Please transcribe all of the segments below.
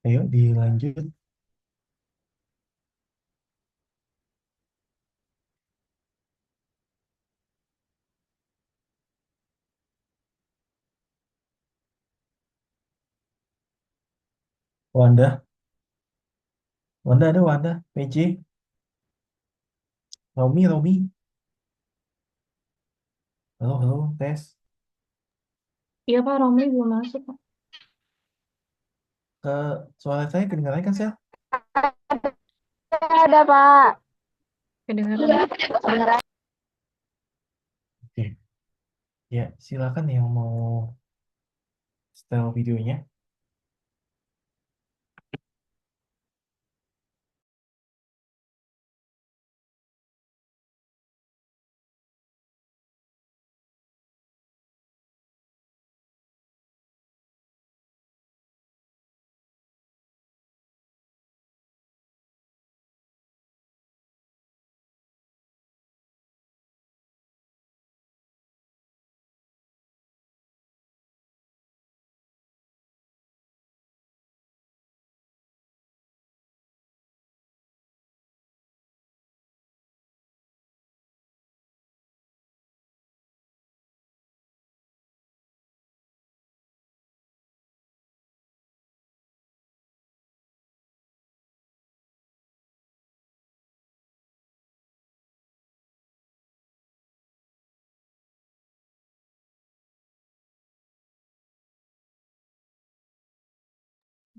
Ayo dilanjut. Wanda, Wanda ada Wanda, PJ, Romi, Romi. Halo, halo, tes. Iya Pak, Romli belum masuk Pak. Ke suara saya kedengaran kan, Sel? Ada Pak. Kedengaran Pak. Beneran. Oke. Ya, silakan yang mau setel videonya.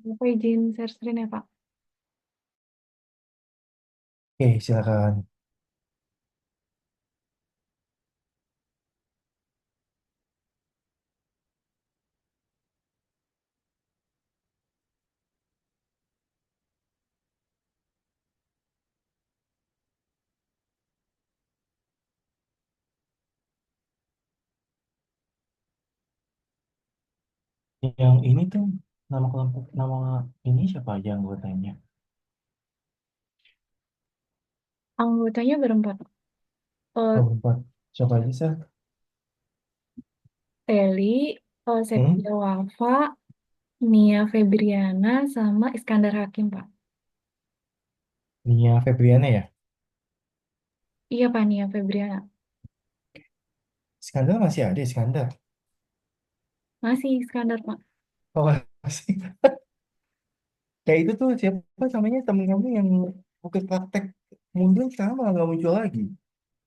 Bapak izin share screen ya Pak. Oke, silakan. Yang ini tuh nama kelompok, nama ini siapa aja anggotanya? Anggotanya berempat. Oh, Eh, empat. Siapa aja, Sel? Teli, Hmm? Septia Wafa, Nia Febriana, sama Iskandar Hakim Pak. Nia Febriana ya? Iya Pak, Nia Febriana. Skandal masih ada, Skandal. Masih Iskandar Pak. Oh, masih. Kayak itu tuh siapa namanya temen kamu yang waktu praktek mundur sekarang malah nggak muncul lagi.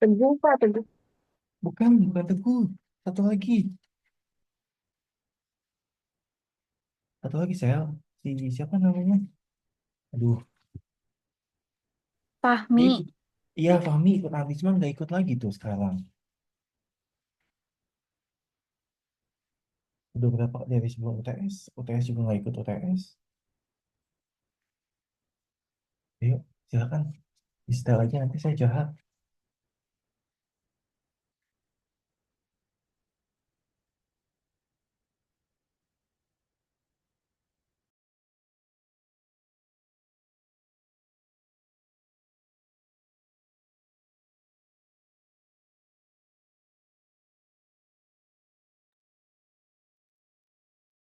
Teguh Pak, Teguh. Bukan, bukan Teguh. Satu lagi. Satu lagi, Sel. Si siapa namanya? Aduh, dia Fahmi. ikut. Iya, Fahmi ikut Arisman nggak ikut lagi tuh sekarang. Udah berapa dari sebelum UTS? UTS juga nggak ikut UTS. Ayo, silakan. Di setel aja nanti saya jahat.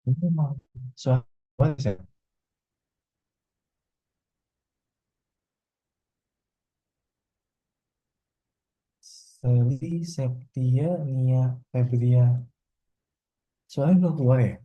Ini memang suara saya. Seli, Septia, Nia, Febria. Soalnya belum keluar ya?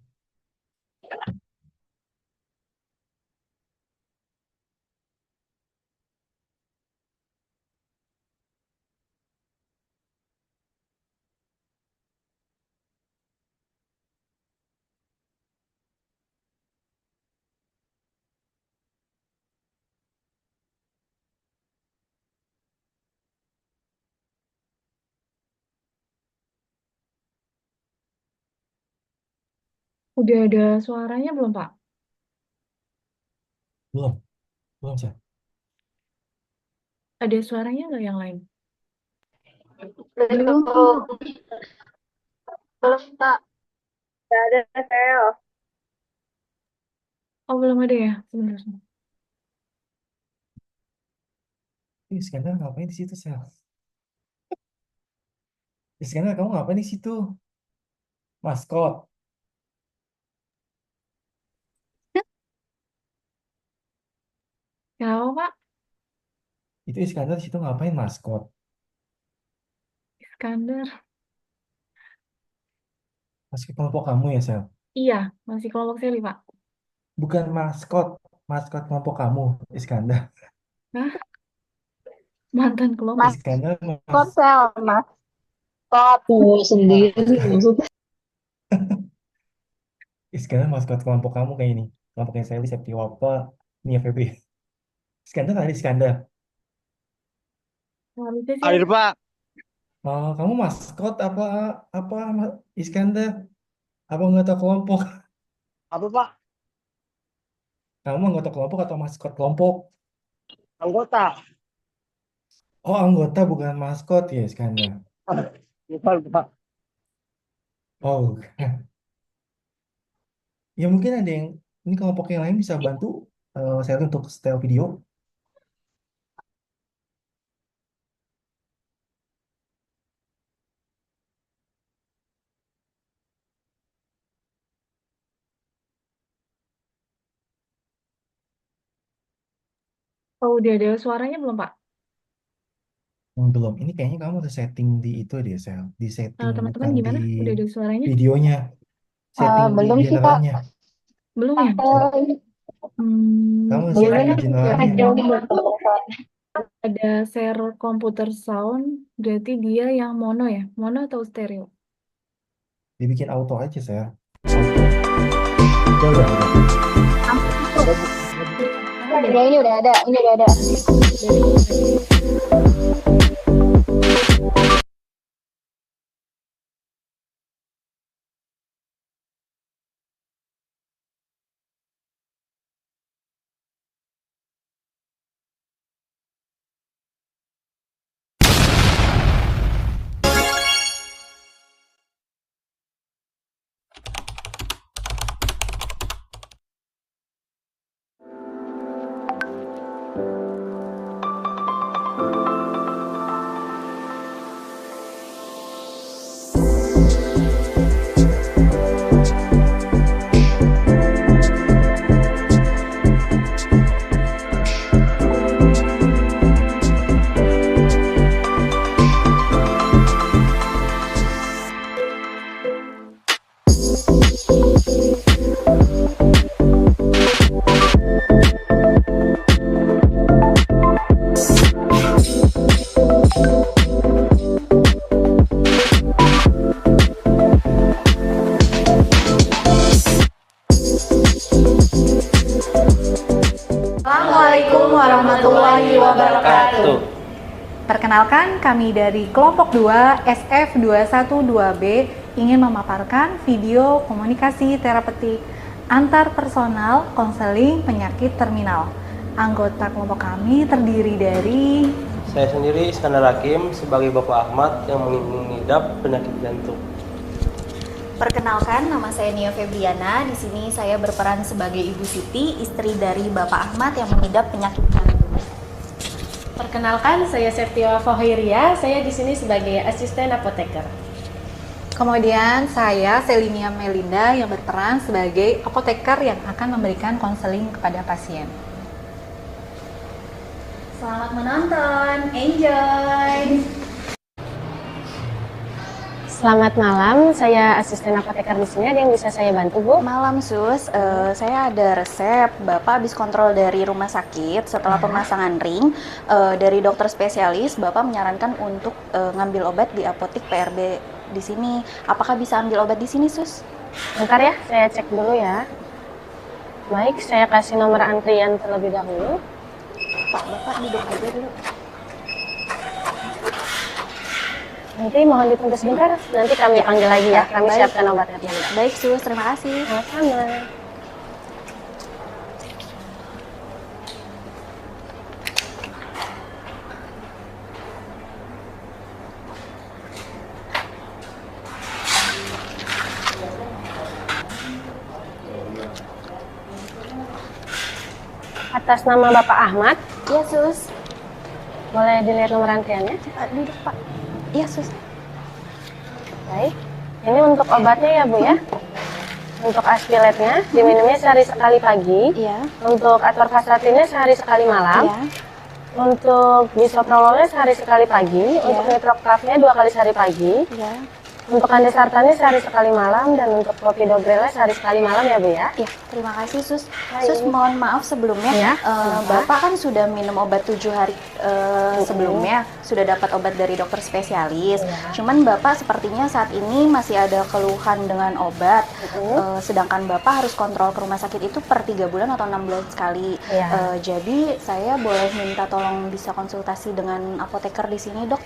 Udah ada suaranya belum Pak? Belum, belum saya. Ada suaranya nggak yang lain? Belum Pak. Belum Pak. Gak ada Sel. Oh belum ada ya? Sebentar. Ih, skandal ngapain di situ, Sel? Skandal kamu ngapain di situ? Maskot. Kenapa, Pak? Itu Iskandar di situ ngapain maskot? Iskandar. Maskot kelompok kamu ya, Sel? Iya, masih kelompok Seli, Pak. Bukan maskot, maskot kelompok kamu, Iskandar. Hah? Mantan kelompok. Iskandar Maskot sel, maskot. Cowok sendiri maskot. maksudnya. Iskandar maskot kelompok kamu kayak ini. Kelompoknya Sally, Septiwapa, Nia Feby. Iskandar ada Iskandar. Harusnya sih Hadir ada. Pak. Oh, kamu maskot apa Iskandar? Apa anggota kelompok? Apa Pak? Kamu anggota kelompok atau maskot kelompok? Anggota. Oh, anggota bukan maskot ya, Iskandar. Lupa, Pak. Oh, ya mungkin ada yang ini kelompok yang lain bisa bantu saya untuk setel video. Oh, udah ada suaranya belum, Pak? Belum. Ini kayaknya kamu udah setting di itu deh, Sel. Di setting Teman-teman bukan di gimana? Udah ada suaranya? videonya. Setting di Belum sih, Kak. generalnya. Belum ya? Kamu Belum setting di nih. generalnya. Ada share komputer sound, berarti dia yang mono ya? Mono atau stereo? Dibikin auto aja, Sel. Auto. Udah. Ya, ini udah ada, ini udah ada. Assalamualaikum warahmatullahi wabarakatuh. Perkenalkan, kami dari kelompok 2 SF212B ingin memaparkan video komunikasi terapeutik antar personal konseling penyakit terminal. Anggota kelompok kami terdiri dari Saya sendiri Iskandar Hakim sebagai Bapak Ahmad yang mengidap penyakit jantung. Perkenalkan, nama saya Nia Febriana. Di sini saya berperan sebagai Ibu Siti, istri dari Bapak Ahmad yang mengidap penyakit jantung. Perkenalkan, saya Septiwa Fahiria. Saya di sini sebagai asisten apoteker. Kemudian saya Selinia Melinda yang berperan sebagai apoteker yang akan memberikan konseling kepada pasien. Selamat menonton, enjoy! Selamat malam, saya asisten apoteker di sini. Ada yang bisa saya bantu, Bu? Malam Sus, saya ada resep. Bapak habis kontrol dari rumah sakit setelah pemasangan ring dari dokter spesialis. Bapak menyarankan untuk ngambil obat di apotik PRB di sini. Apakah bisa ambil obat di sini, Sus? Bentar ya, saya cek dulu ya. Baik, saya kasih nomor antrian terlebih dahulu. Pak, Bapak duduk aja dulu. Nanti mohon ditunggu sebentar, nanti kami panggil lagi ya. Kami baik. siapkan obatnya. Baik, Sus, terima kasih. Sama-sama. Atas nama Bapak Ahmad, Iya, Sus. boleh dilihat nomor antriannya? Duduk, Pak. Iya, Sus. Baik, ini untuk obatnya ya Bu ya. Untuk aspiletnya diminumnya sehari sekali pagi. Iya. Untuk atorvastatinnya sehari sekali malam. Iya. Untuk bisoprololnya sehari sekali pagi. Untuk nitroclavnya 2 kali sehari pagi. Iya. Untuk andesartannya sehari sekali malam, dan untuk clopidogrelnya sehari sekali malam ya Bu ya. Iya, terima kasih Sus. Baik. Sus, mohon maaf sebelumnya, Ya, kenapa? Bapak kan sudah minum obat 7 hari sebelumnya, sudah dapat obat dari dokter spesialis. Iya. Cuman Bapak sepertinya saat ini masih ada keluhan dengan obat, sedangkan Bapak harus kontrol ke rumah sakit itu per 3 bulan atau 6 bulan sekali. Iya. Jadi saya boleh minta tolong bisa konsultasi dengan apoteker di sini dok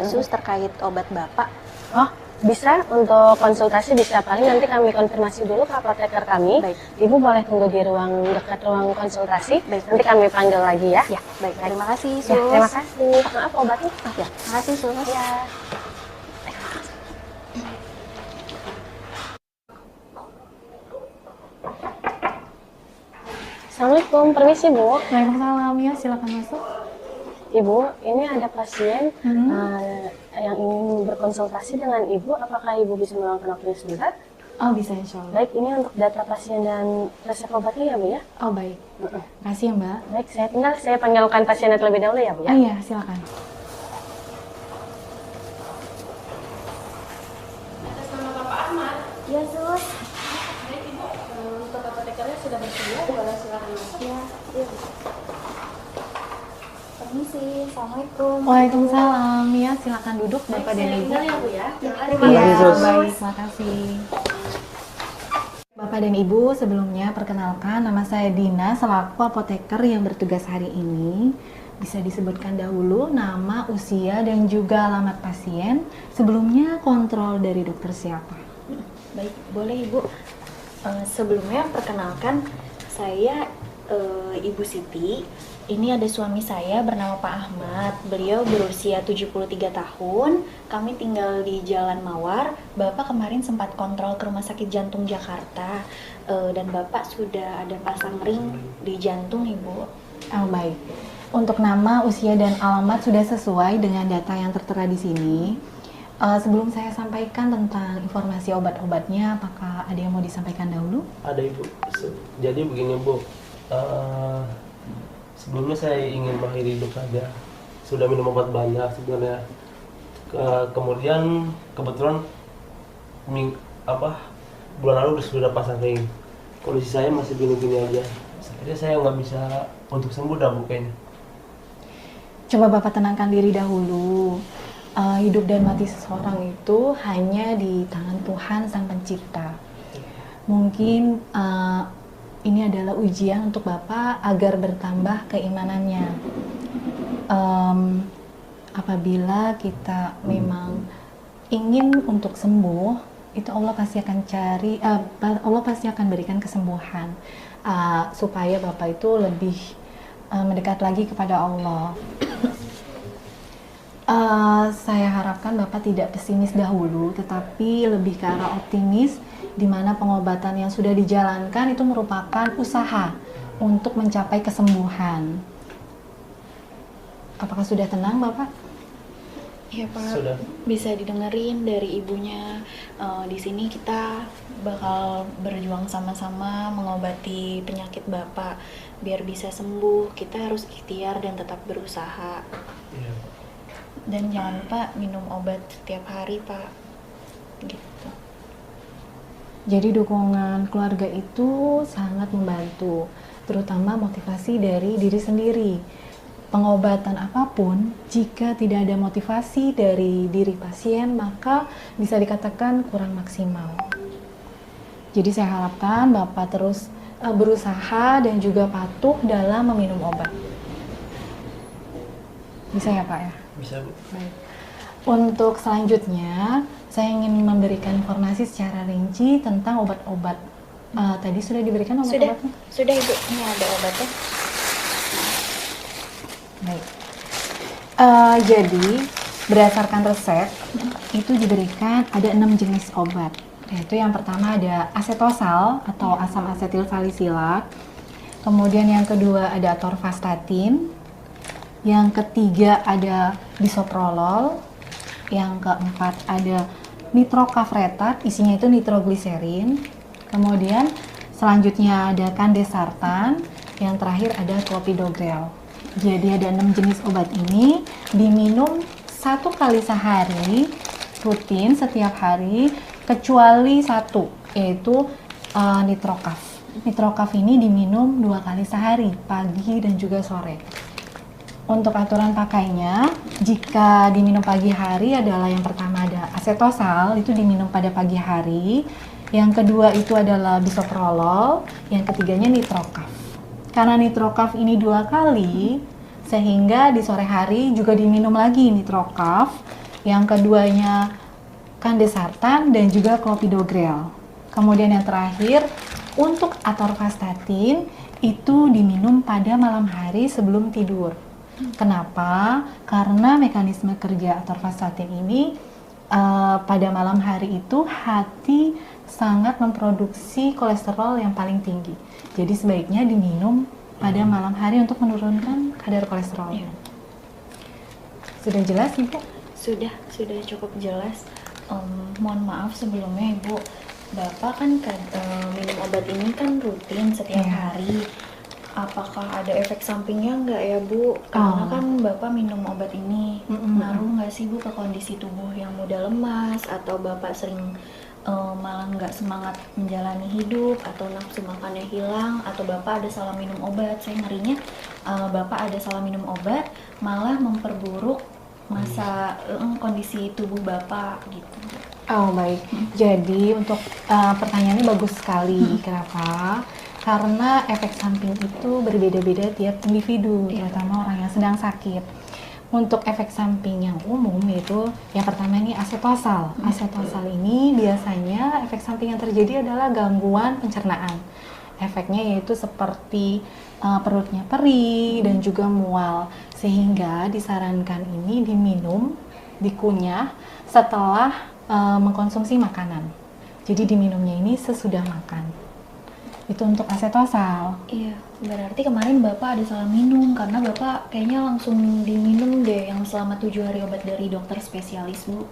Sus terkait obat Bapak. Oh, bisa untuk konsultasi bisa, paling nanti kami konfirmasi dulu ke apoteker kami. Baik. Ibu boleh tunggu di ruang dekat ruang konsultasi. Baik. Nanti kami panggil lagi ya. Ya, baik. Terima kasih Sus. Ya, terima kasih. Maaf obatnya. Ya, terima kasih Sus. Ya. Assalamualaikum, permisi Bu. Waalaikumsalam, ya silakan masuk. Ibu, ini ada pasien yang ingin berkonsultasi dengan Ibu. Apakah Ibu bisa meluangkan waktunya sebentar? Oh bisa insya Allah. Baik, ini untuk data pasien dan resep obatnya ya Bu ya. Oh baik. Makasih ya Mbak. Baik, saya panggilkan pasiennya terlebih dahulu ya Bu ya. Oh iya silakan. Atas nama Bapak Ahmad. Ya Sus. Baik Ibu, untuk apotekernya sudah bersedia, boleh silakan masuk. Permisi, Assalamualaikum. Waalaikumsalam, ya silakan duduk Bapak dan Ibu. Tinggal ya Bu ya. Iya, Sus. baik, makasih. Bapak dan Ibu, sebelumnya perkenalkan nama saya Dina selaku apoteker yang bertugas hari ini. Bisa disebutkan dahulu nama, usia, dan juga alamat pasien. Sebelumnya kontrol dari dokter siapa? Baik, boleh Ibu. Sebelumnya perkenalkan saya Ibu Siti. Ini ada suami saya bernama Pak Ahmad. Beliau berusia 73 tahun. Kami tinggal di Jalan Mawar. Bapak kemarin sempat kontrol ke Rumah Sakit Jantung Jakarta. Dan Bapak sudah ada pasang ring di jantung, Ibu. Oh baik. Untuk nama, usia, dan alamat sudah sesuai dengan data yang tertera di sini. Sebelum saya sampaikan tentang informasi obat-obatnya, apakah ada yang mau disampaikan dahulu? Ada Ibu. Jadi begini Bu, sebelumnya saya ingin mengakhiri hidup saja. Sudah minum obat banyak sebenarnya. Kemudian kebetulan bulan lalu sudah pasang ring. Kondisi saya masih gini-gini aja. Akhirnya saya nggak bisa untuk sembuh dah Bu kayaknya. Coba Bapak tenangkan diri dahulu. Hidup dan mati seseorang itu hanya di tangan Tuhan Sang Pencipta. Mungkin ini adalah ujian untuk Bapak agar bertambah keimanannya. Apabila kita memang ingin untuk sembuh, itu Allah pasti akan Allah pasti akan berikan kesembuhan supaya Bapak itu lebih mendekat lagi kepada Allah. Saya harapkan Bapak tidak pesimis dahulu, tetapi lebih ke arah optimis, di mana pengobatan yang sudah dijalankan itu merupakan usaha untuk mencapai kesembuhan. Apakah sudah tenang, Bapak? Ya Pak, Sudah. bisa didengerin dari ibunya. Di sini kita bakal berjuang sama-sama mengobati penyakit Bapak biar bisa sembuh. Kita harus ikhtiar dan tetap berusaha. Iya. Dan jangan lupa minum obat setiap hari, Pak. Gitu. Jadi dukungan keluarga itu sangat membantu, terutama motivasi dari diri sendiri. Pengobatan apapun, jika tidak ada motivasi dari diri pasien, maka bisa dikatakan kurang maksimal. Jadi saya harapkan Bapak terus berusaha dan juga patuh dalam meminum obat. Bisa ya Pak ya? Bisa Bu. Baik. Untuk selanjutnya, saya ingin memberikan informasi secara rinci tentang obat-obat. Tadi sudah diberikan obat-obatnya? Sudah Ibu, ini ada obatnya. Baik. Jadi berdasarkan resep itu diberikan ada 6 jenis obat. Yaitu yang pertama ada asetosal atau asam asetil salisilat. Kemudian yang kedua ada atorvastatin. Yang ketiga ada bisoprolol. Yang keempat ada nitrokafretat, isinya itu nitrogliserin. Kemudian selanjutnya ada kandesartan, yang terakhir ada clopidogrel. Jadi ada 6 jenis obat ini diminum 1 kali sehari, rutin setiap hari, kecuali 1, yaitu nitrokaf. Nitrokaf ini diminum 2 kali sehari, pagi dan juga sore. Untuk aturan pakainya, jika diminum pagi hari adalah yang pertama ada asetosal, itu diminum pada pagi hari. Yang kedua itu adalah bisoprolol, yang ketiganya nitrokaf. Karena nitrokaf ini 2 kali, sehingga di sore hari juga diminum lagi nitrokaf. Yang keduanya kandesartan dan juga clopidogrel. Kemudian yang terakhir, untuk atorvastatin itu diminum pada malam hari sebelum tidur. Kenapa? Karena mekanisme kerja atorvastatin ini pada malam hari itu hati sangat memproduksi kolesterol yang paling tinggi. Jadi sebaiknya diminum pada malam hari untuk menurunkan kadar kolesterolnya. Sudah jelas, Ibu? Sudah cukup jelas. Mohon maaf sebelumnya Ibu, Bapak kan minum obat ini kan rutin setiap hari. Apakah ada efek sampingnya nggak ya Bu? Karena kan Bapak minum obat ini, ngaruh nggak sih Bu ke kondisi tubuh yang mudah lemas, atau Bapak sering malah nggak semangat menjalani hidup, atau nafsu makannya hilang, atau Bapak ada salah minum obat? Saya ngerinya Bapak ada salah minum obat malah memperburuk masa kondisi tubuh Bapak gitu. Oh baik, jadi untuk pertanyaannya bagus sekali. Kenapa? Karena efek samping itu berbeda-beda tiap individu, terutama orang yang sedang sakit. Untuk efek samping yang umum yaitu yang pertama ini asetosal. Asetosal ini biasanya efek samping yang terjadi adalah gangguan pencernaan. Efeknya yaitu seperti perutnya perih dan juga mual, sehingga disarankan ini diminum, dikunyah setelah mengkonsumsi makanan. Jadi diminumnya ini sesudah makan. Itu untuk asetosal. Iya, berarti kemarin Bapak ada salah minum karena Bapak kayaknya langsung diminum deh yang selama 7 hari obat dari dokter spesialis Bu.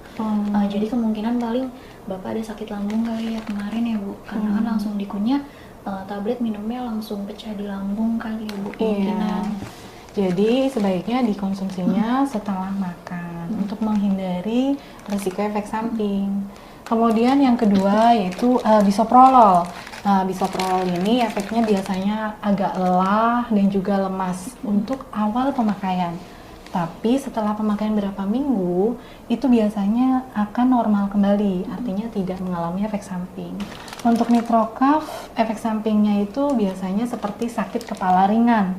Jadi kemungkinan paling Bapak ada sakit lambung kali ya kemarin ya Bu, karena kan langsung dikunyah tablet, minumnya langsung pecah di lambung kali ya Bu kemungkinan. Jadi sebaiknya dikonsumsinya setelah makan untuk menghindari risiko efek samping. Kemudian yang kedua yaitu bisoprolol. Nah, bisoprolol ini efeknya biasanya agak lelah dan juga lemas untuk awal pemakaian. Tapi setelah pemakaian berapa minggu, itu biasanya akan normal kembali, artinya tidak mengalami efek samping. Untuk nitrokaf, efek sampingnya itu biasanya seperti sakit kepala ringan.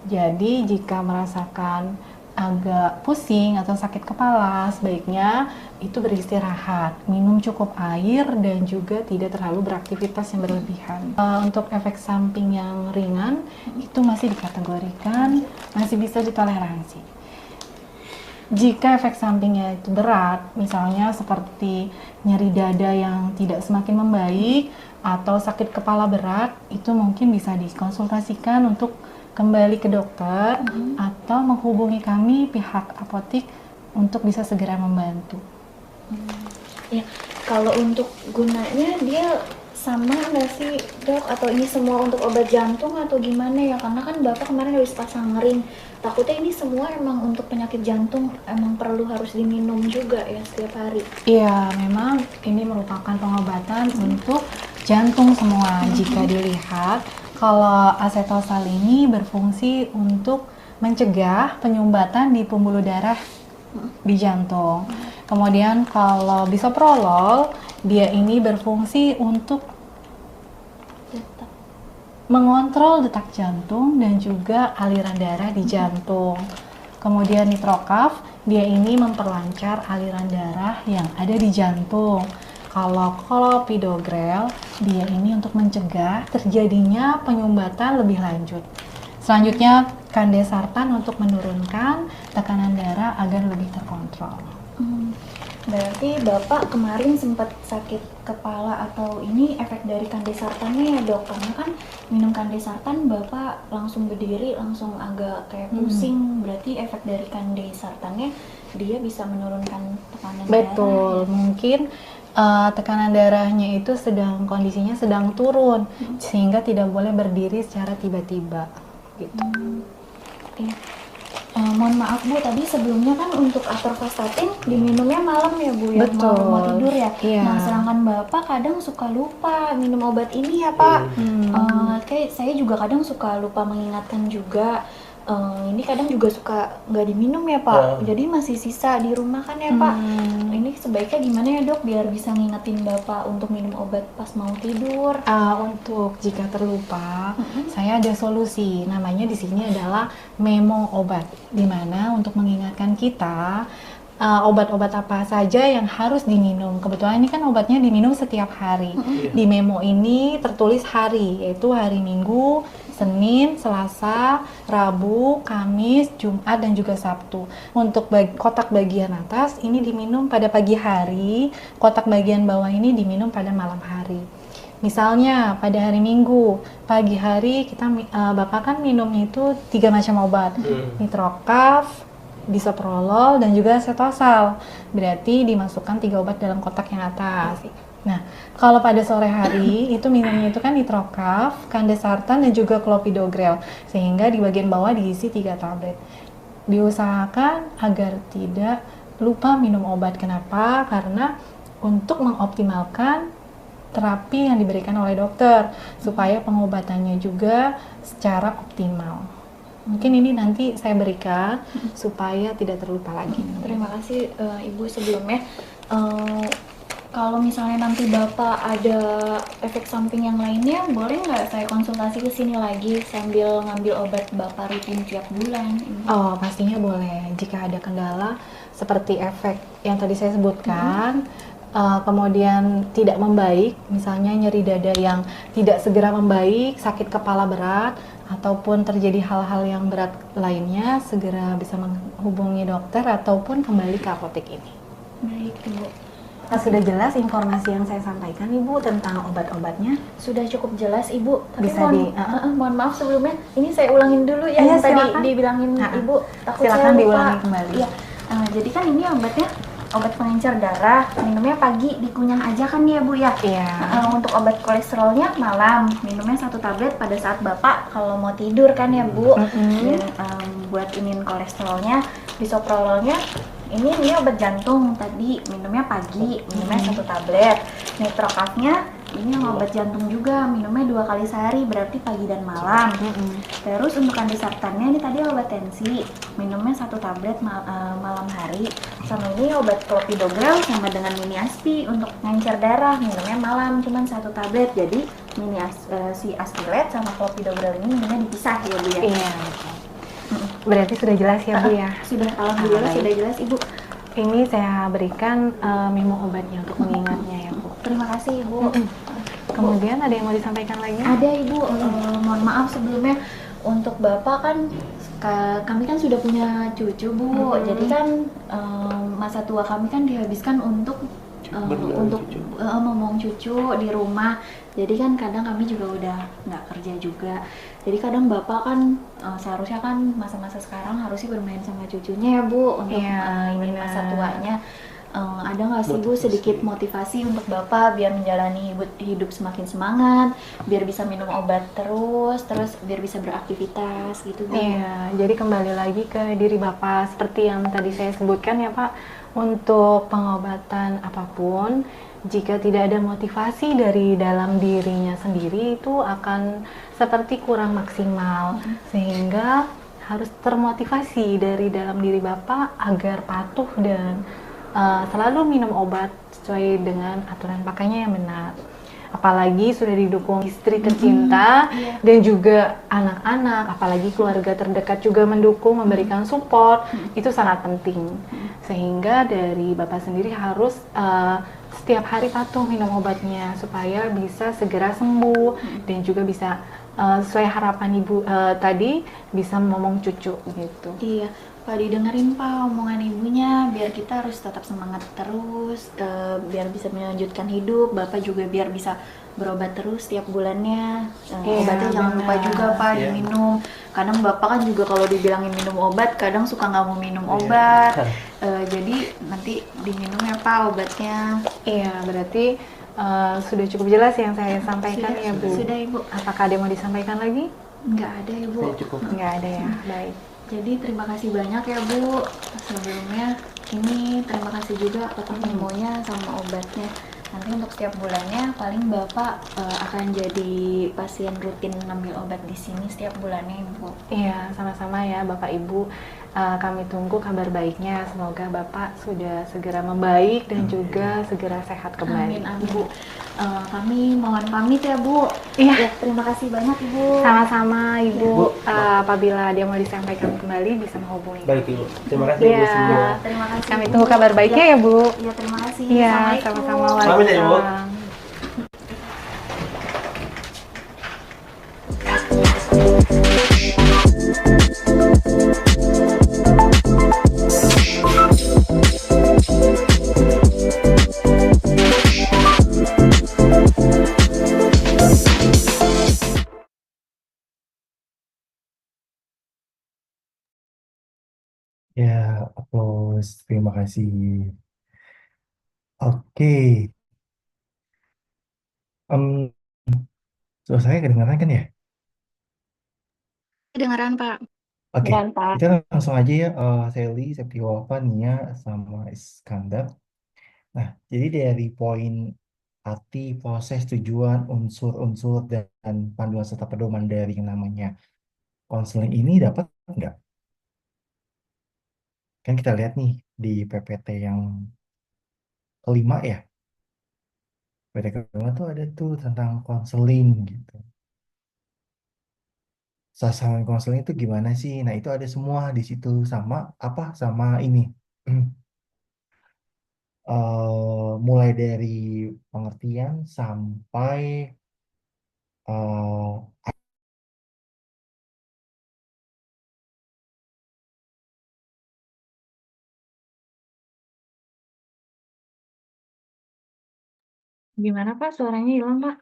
Jadi jika merasakan agak pusing atau sakit kepala, sebaiknya itu beristirahat, minum cukup air, dan juga tidak terlalu beraktivitas yang berlebihan. Untuk efek samping yang ringan, itu masih dikategorikan, masih bisa ditoleransi. Jika efek sampingnya itu berat, misalnya seperti nyeri dada yang tidak semakin membaik, atau sakit kepala berat, itu mungkin bisa dikonsultasikan untuk kembali ke dokter atau menghubungi kami pihak apotik untuk bisa segera membantu. Ya, kalau untuk gunanya dia sama nggak sih Dok? Atau ini semua untuk obat jantung atau gimana ya? Karena kan Bapak kemarin habis pasang ring, takutnya ini semua emang untuk penyakit jantung, emang perlu harus diminum juga ya setiap hari? Iya, memang ini merupakan pengobatan untuk jantung semua. Jika dilihat, kalau asetosal ini berfungsi untuk mencegah penyumbatan di pembuluh darah di jantung. Kemudian kalau bisoprolol, dia ini berfungsi untuk mengontrol detak jantung dan juga aliran darah di jantung. Kemudian nitrokaf, dia ini memperlancar aliran darah yang ada di jantung. Kalau clopidogrel, dia ini untuk mencegah terjadinya penyumbatan lebih lanjut. Selanjutnya, kandesartan untuk menurunkan tekanan darah agar lebih terkontrol. Berarti Bapak kemarin sempat sakit kepala atau ini efek dari kandesartannya ya Dok? Karena kan minum kandesartan Bapak langsung berdiri, langsung agak kayak pusing. Berarti efek dari kandesartannya dia bisa menurunkan tekanan darah. Betul, mungkin tekanan darahnya itu kondisinya sedang turun, sehingga tidak boleh berdiri secara tiba-tiba gitu. Iya. Mohon maaf Bu, tadi sebelumnya kan untuk atorvastatin diminumnya malam ya Bu ya, Betul. mau tidur ya. Iya. Nah sedangkan Bapak kadang suka lupa minum obat ini ya Pak. Kayak saya juga kadang suka lupa mengingatkan juga. Ini kadang juga suka nggak diminum ya Pak. Jadi masih sisa di rumah kan ya Pak. Ini sebaiknya gimana ya Dok biar bisa ngingetin Bapak untuk minum obat pas mau tidur? Untuk jika terlupa, saya ada solusi. Namanya di sini adalah memo obat, di mana untuk mengingatkan kita obat-obat apa saja yang harus diminum. Kebetulan ini kan obatnya diminum setiap hari. Di memo ini tertulis hari, yaitu hari Minggu, Senin, Selasa, Rabu, Kamis, Jumat, dan juga Sabtu. Untuk kotak bagian atas ini diminum pada pagi hari, kotak bagian bawah ini diminum pada malam hari. Misalnya pada hari Minggu, pagi hari Bapak kan minumnya itu 3 macam obat, Nitrocaf, Bisoprolol, dan juga Setosal. Berarti dimasukkan 3 obat dalam kotak yang atas. Nah, kalau pada sore hari itu minumnya itu kan Nitrocaf, Candesartan, dan juga Clopidogrel, sehingga di bagian bawah diisi 3 tablet. Diusahakan agar tidak lupa minum obat. Kenapa? Karena untuk mengoptimalkan terapi yang diberikan oleh dokter, supaya pengobatannya juga secara optimal. Mungkin ini nanti saya berikan supaya tidak terlupa lagi. Terima kasih Ibu sebelumnya. Kalau misalnya nanti Bapak ada efek samping yang lainnya, boleh nggak saya konsultasi ke sini lagi sambil ngambil obat Bapak rutin tiap bulan? Oh, pastinya boleh. Jika ada kendala seperti efek yang tadi saya sebutkan, kemudian tidak membaik, misalnya nyeri dada yang tidak segera membaik, sakit kepala berat, ataupun terjadi hal-hal yang berat lainnya, segera bisa menghubungi dokter ataupun kembali ke apotek ini. Baik Ibu. Sudah jelas informasi yang saya sampaikan Ibu tentang obat-obatnya? Sudah cukup jelas Ibu. Tapi Bisa mohon maaf sebelumnya, ini saya ulangin dulu ya yang tadi dibilangin Ibu. Takut silakan saya lupa. diulangi kembali. Ya. Jadi kan ini obatnya obat pengencer darah, minumnya pagi dikunyah aja kan ya Bu ya? Iya. Untuk obat kolesterolnya malam, minumnya 1 tablet pada saat Bapak kalau mau tidur kan ya Bu. Dan buat inin kolesterolnya, bisoprololnya ini obat jantung tadi minumnya pagi, minumnya 1 tablet. Nitrocafnya ini yang obat jantung juga, minumnya 2 kali sehari, berarti pagi dan malam. Terus untuk Candesartannya ini tadi obat tensi, minumnya 1 tablet malam hari. Sama ini obat Clopidogrel sama dengan mini aspi untuk ngencer darah, minumnya malam cuman 1 tablet. Jadi si aspilet sama Clopidogrel ini minumnya dipisah ya Bu ya. Iya. Berarti sudah jelas ya Bu ya? Sudah, alhamdulillah sudah jelas Ibu. Ini saya berikan memo obatnya untuk mengingatnya ya Bu. Terima kasih Ibu. Kemudian ada yang mau disampaikan lagi? Ada Ibu, mohon maaf sebelumnya untuk Bapak kan kami kan sudah punya cucu Bu. Jadi kan masa tua kami kan dihabiskan untuk ngomong cucu di rumah. Jadi kan kadang kami juga udah nggak kerja juga. Jadi kadang Bapak kan seharusnya kan masa-masa sekarang harusnya bermain sama cucunya ya Bu untuk ini masa tuanya. Ada nggak sih Bu sedikit motivasi untuk Bapak biar menjalani hidup semakin semangat, biar bisa minum obat terus biar bisa beraktivitas gitu Bu? Iya, jadi kembali lagi ke diri Bapak seperti yang tadi saya sebutkan ya Pak. Untuk pengobatan apapun, jika tidak ada motivasi dari dalam dirinya sendiri, itu akan seperti kurang maksimal, sehingga harus termotivasi dari dalam diri Bapak agar patuh dan selalu minum obat sesuai dengan aturan pakainya yang benar. Apalagi sudah didukung istri tercinta dan juga anak-anak, apalagi keluarga terdekat juga mendukung, memberikan support, itu sangat penting. Sehingga dari Bapak sendiri harus setiap hari patuh minum obatnya supaya bisa segera sembuh dan juga bisa sesuai harapan Ibu tadi bisa ngomong cucu gitu. Iya. Pak, didengerin Pak omongan ibunya, biar kita harus tetap semangat terus, biar bisa melanjutkan hidup. Bapak juga biar bisa berobat terus tiap bulannya. Iya, Obatnya jangan lupa benar. juga Pak Iya. diminum. Kadang Bapak kan juga kalau dibilangin minum obat, kadang suka nggak mau minum Iya. obat. Jadi nanti diminum ya Pak obatnya. Iya, berarti sudah cukup jelas yang saya sampaikan Sudah, ya Bu. sudah Ibu. Apakah ada yang mau disampaikan lagi? Nggak ada Ibu. Saya cukup. Nggak ada ya, baik. Jadi terima kasih banyak ya Bu sebelumnya. Ini terima kasih juga atas infonya sama obatnya. Nanti untuk setiap bulannya paling Bapak akan jadi pasien rutin ngambil obat di sini setiap bulannya Ibu. Iya, sama-sama ya Bapak Ibu. Kami tunggu kabar baiknya. Semoga Bapak sudah segera membaik dan juga segera sehat kembali. Amin amin Bu. Kami mohon pamit ya Bu. Iya. Ya, terima kasih banyak Ibu. Sama-sama Ibu. Bu. Apabila dia mau disampaikan kembali bisa menghubungi. Baik Ibu. Terima kasih Ibu Iya. semua. Ya, terima kasih. Kami Bu. tunggu kabar baiknya ya Bu. Ya, terima kasih. Iya, Assalamualaikum. sama-sama. Pamit ya, Ibu. Waalaikumsalam. Ya, aplaus. Terima kasih. Oke. Em, Suara saya kedengaran kan ya? Kedengaran Pak. Oke, Dan Pak, kita langsung aja ya. Sally, Septiwalfa, Nia, sama Iskandar. Nah, jadi dari poin arti, proses, tujuan, unsur-unsur, dan panduan serta pedoman dari yang namanya konseling ini dapat nggak? Kan kita lihat nih di PPT yang kelima ya. PPT kelima tuh ada tuh tentang konseling gitu. Sasaran konseling itu gimana sih? Nah, itu ada semua di situ sama apa? Sama ini. Mulai dari pengertian sampai eh, Gimana Pak? Suaranya hilang Pak?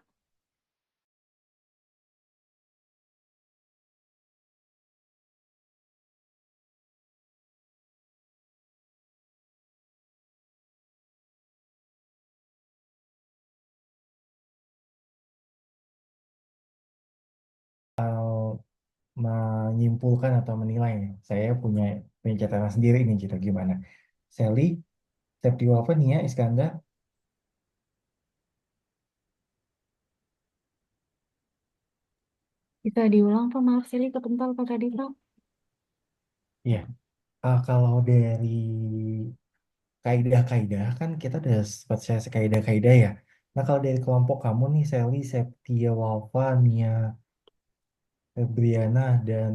menyimpulkan atau menilai. Saya punya punya catatan sendiri nih gitu gimana. Sally, Septiwalfa, Nia, Iskandar. Bisa diulang Pak? Maaf sekali kepental Pak tadi Pak. Iya. Kalau dari kaidah-kaidah kan kita udah sempat share kaidah-kaidah ya. Nah kalau dari kelompok kamu nih Sally, Septia, Walfa, Nia, Febriana, dan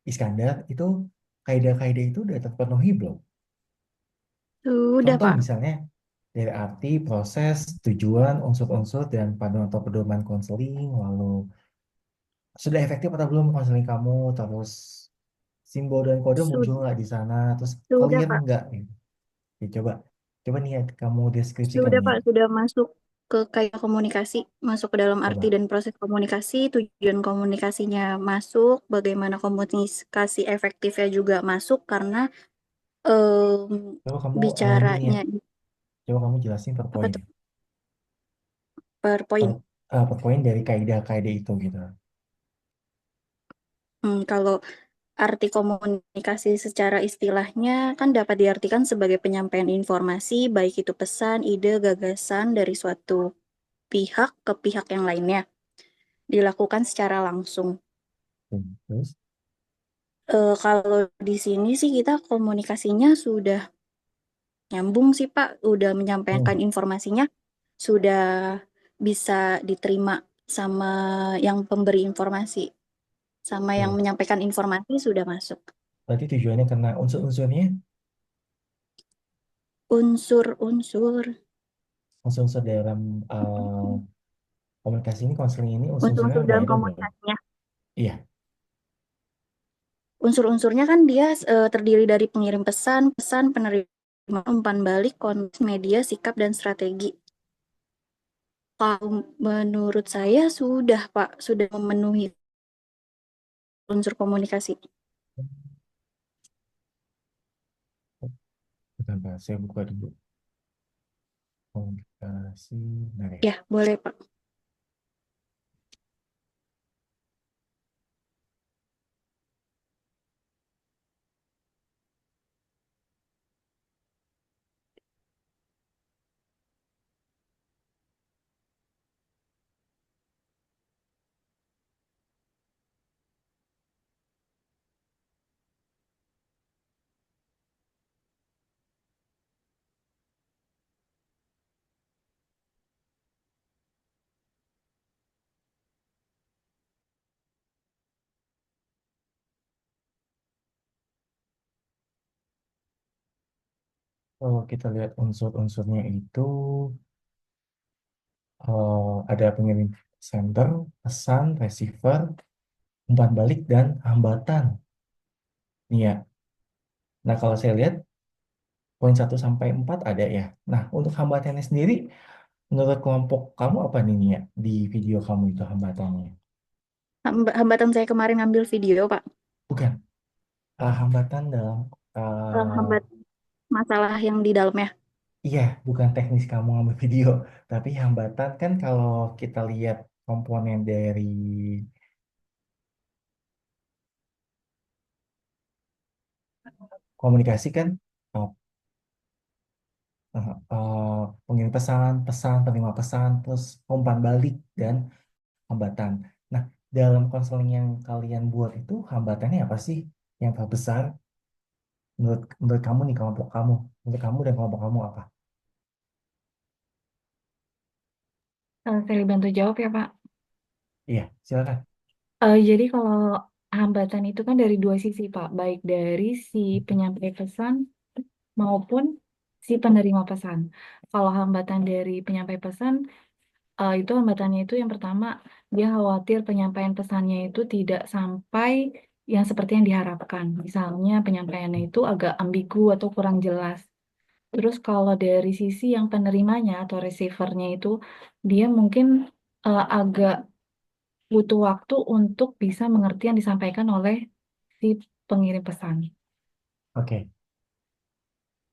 Iskandar itu kaidah-kaidah itu udah terpenuhi belum? Sudah Contoh Pak. misalnya dari arti, proses, tujuan, unsur-unsur, dan panduan atau pedoman konseling, lalu sudah efektif atau belum konseling kamu, terus simbol dan kode muncul Sudah, nggak di sana, terus sudah clear Pak. nggak? Gitu. Ya, coba nih ya, kamu deskripsikan Sudah nih, Pak, sudah masuk ke kayak komunikasi, masuk ke dalam arti coba. dan proses komunikasi, tujuan komunikasinya masuk, bagaimana komunikasi efektifnya juga masuk karena Coba kamu ini nih ya, bicaranya coba kamu jelasin per apa poin, tuh per per, poin. per poin dari kaidah-kaidah itu gitu. Kalau arti komunikasi secara istilahnya kan dapat diartikan sebagai penyampaian informasi, baik itu pesan, ide, gagasan dari suatu pihak ke pihak yang lainnya, dilakukan secara langsung. Terus, Kalau di sini sih kita komunikasinya sudah nyambung sih Pak, udah menyampaikan hmm, informasinya, sudah bisa diterima sama yang pemberi informasi, sama yang oke. menyampaikan informasi sudah masuk. Berarti tujuannya karena unsur-unsurnya, Unsur-unsur, unsur-unsur dalam komunikasi ini, konseling ini, unsur-unsurnya unsur-unsur udah dalam ada belum? komunikasinya. Iya, Unsur-unsurnya kan dia terdiri dari pengirim pesan, pesan, penerima, umpan balik, konteks, media, sikap, dan strategi. Kalau menurut saya sudah, Pak, sudah memenuhi unsur komunikasi. Bentar, Mbak, saya buka dulu komunikasi. Nah, ya. Ya, boleh, Pak. Kalau kita lihat unsur-unsurnya itu ada pengirim sender, pesan, receiver, umpan balik, dan hambatan. Nih ya. Nah, kalau saya lihat poin 1 sampai 4 ada ya. Nah, untuk hambatannya sendiri, menurut kelompok kamu apa nih Nia? Di video kamu itu hambatannya? Hambatan saya kemarin ngambil video, Pak. Bukan. Hambatan dalam uh, Hambat masalah yang di dalamnya. iya, bukan teknis kamu ngambil video, tapi hambatan kan kalau kita lihat komponen dari komunikasi kan uh, pengirim pesan, pesan, penerima pesan, terus umpan balik dan hambatan. Nah, dalam konseling yang kalian buat itu hambatannya apa sih yang terbesar menurut kamu nih kelompok kamu, menurut kamu dan kelompok kamu apa? Saya bantu jawab ya, Pak. Iya, silakan. Jadi kalau hambatan itu kan dari dua sisi, Pak, baik dari si penyampai pesan maupun si penerima pesan. Kalau hambatan dari penyampai pesan, itu hambatannya itu yang pertama, dia khawatir penyampaian pesannya itu tidak sampai yang seperti yang diharapkan. Misalnya penyampaiannya itu agak ambigu atau kurang jelas. Terus kalau dari sisi yang penerimanya atau receivernya itu, dia mungkin agak butuh waktu untuk bisa mengerti yang disampaikan oleh si pengirim pesan. Oke,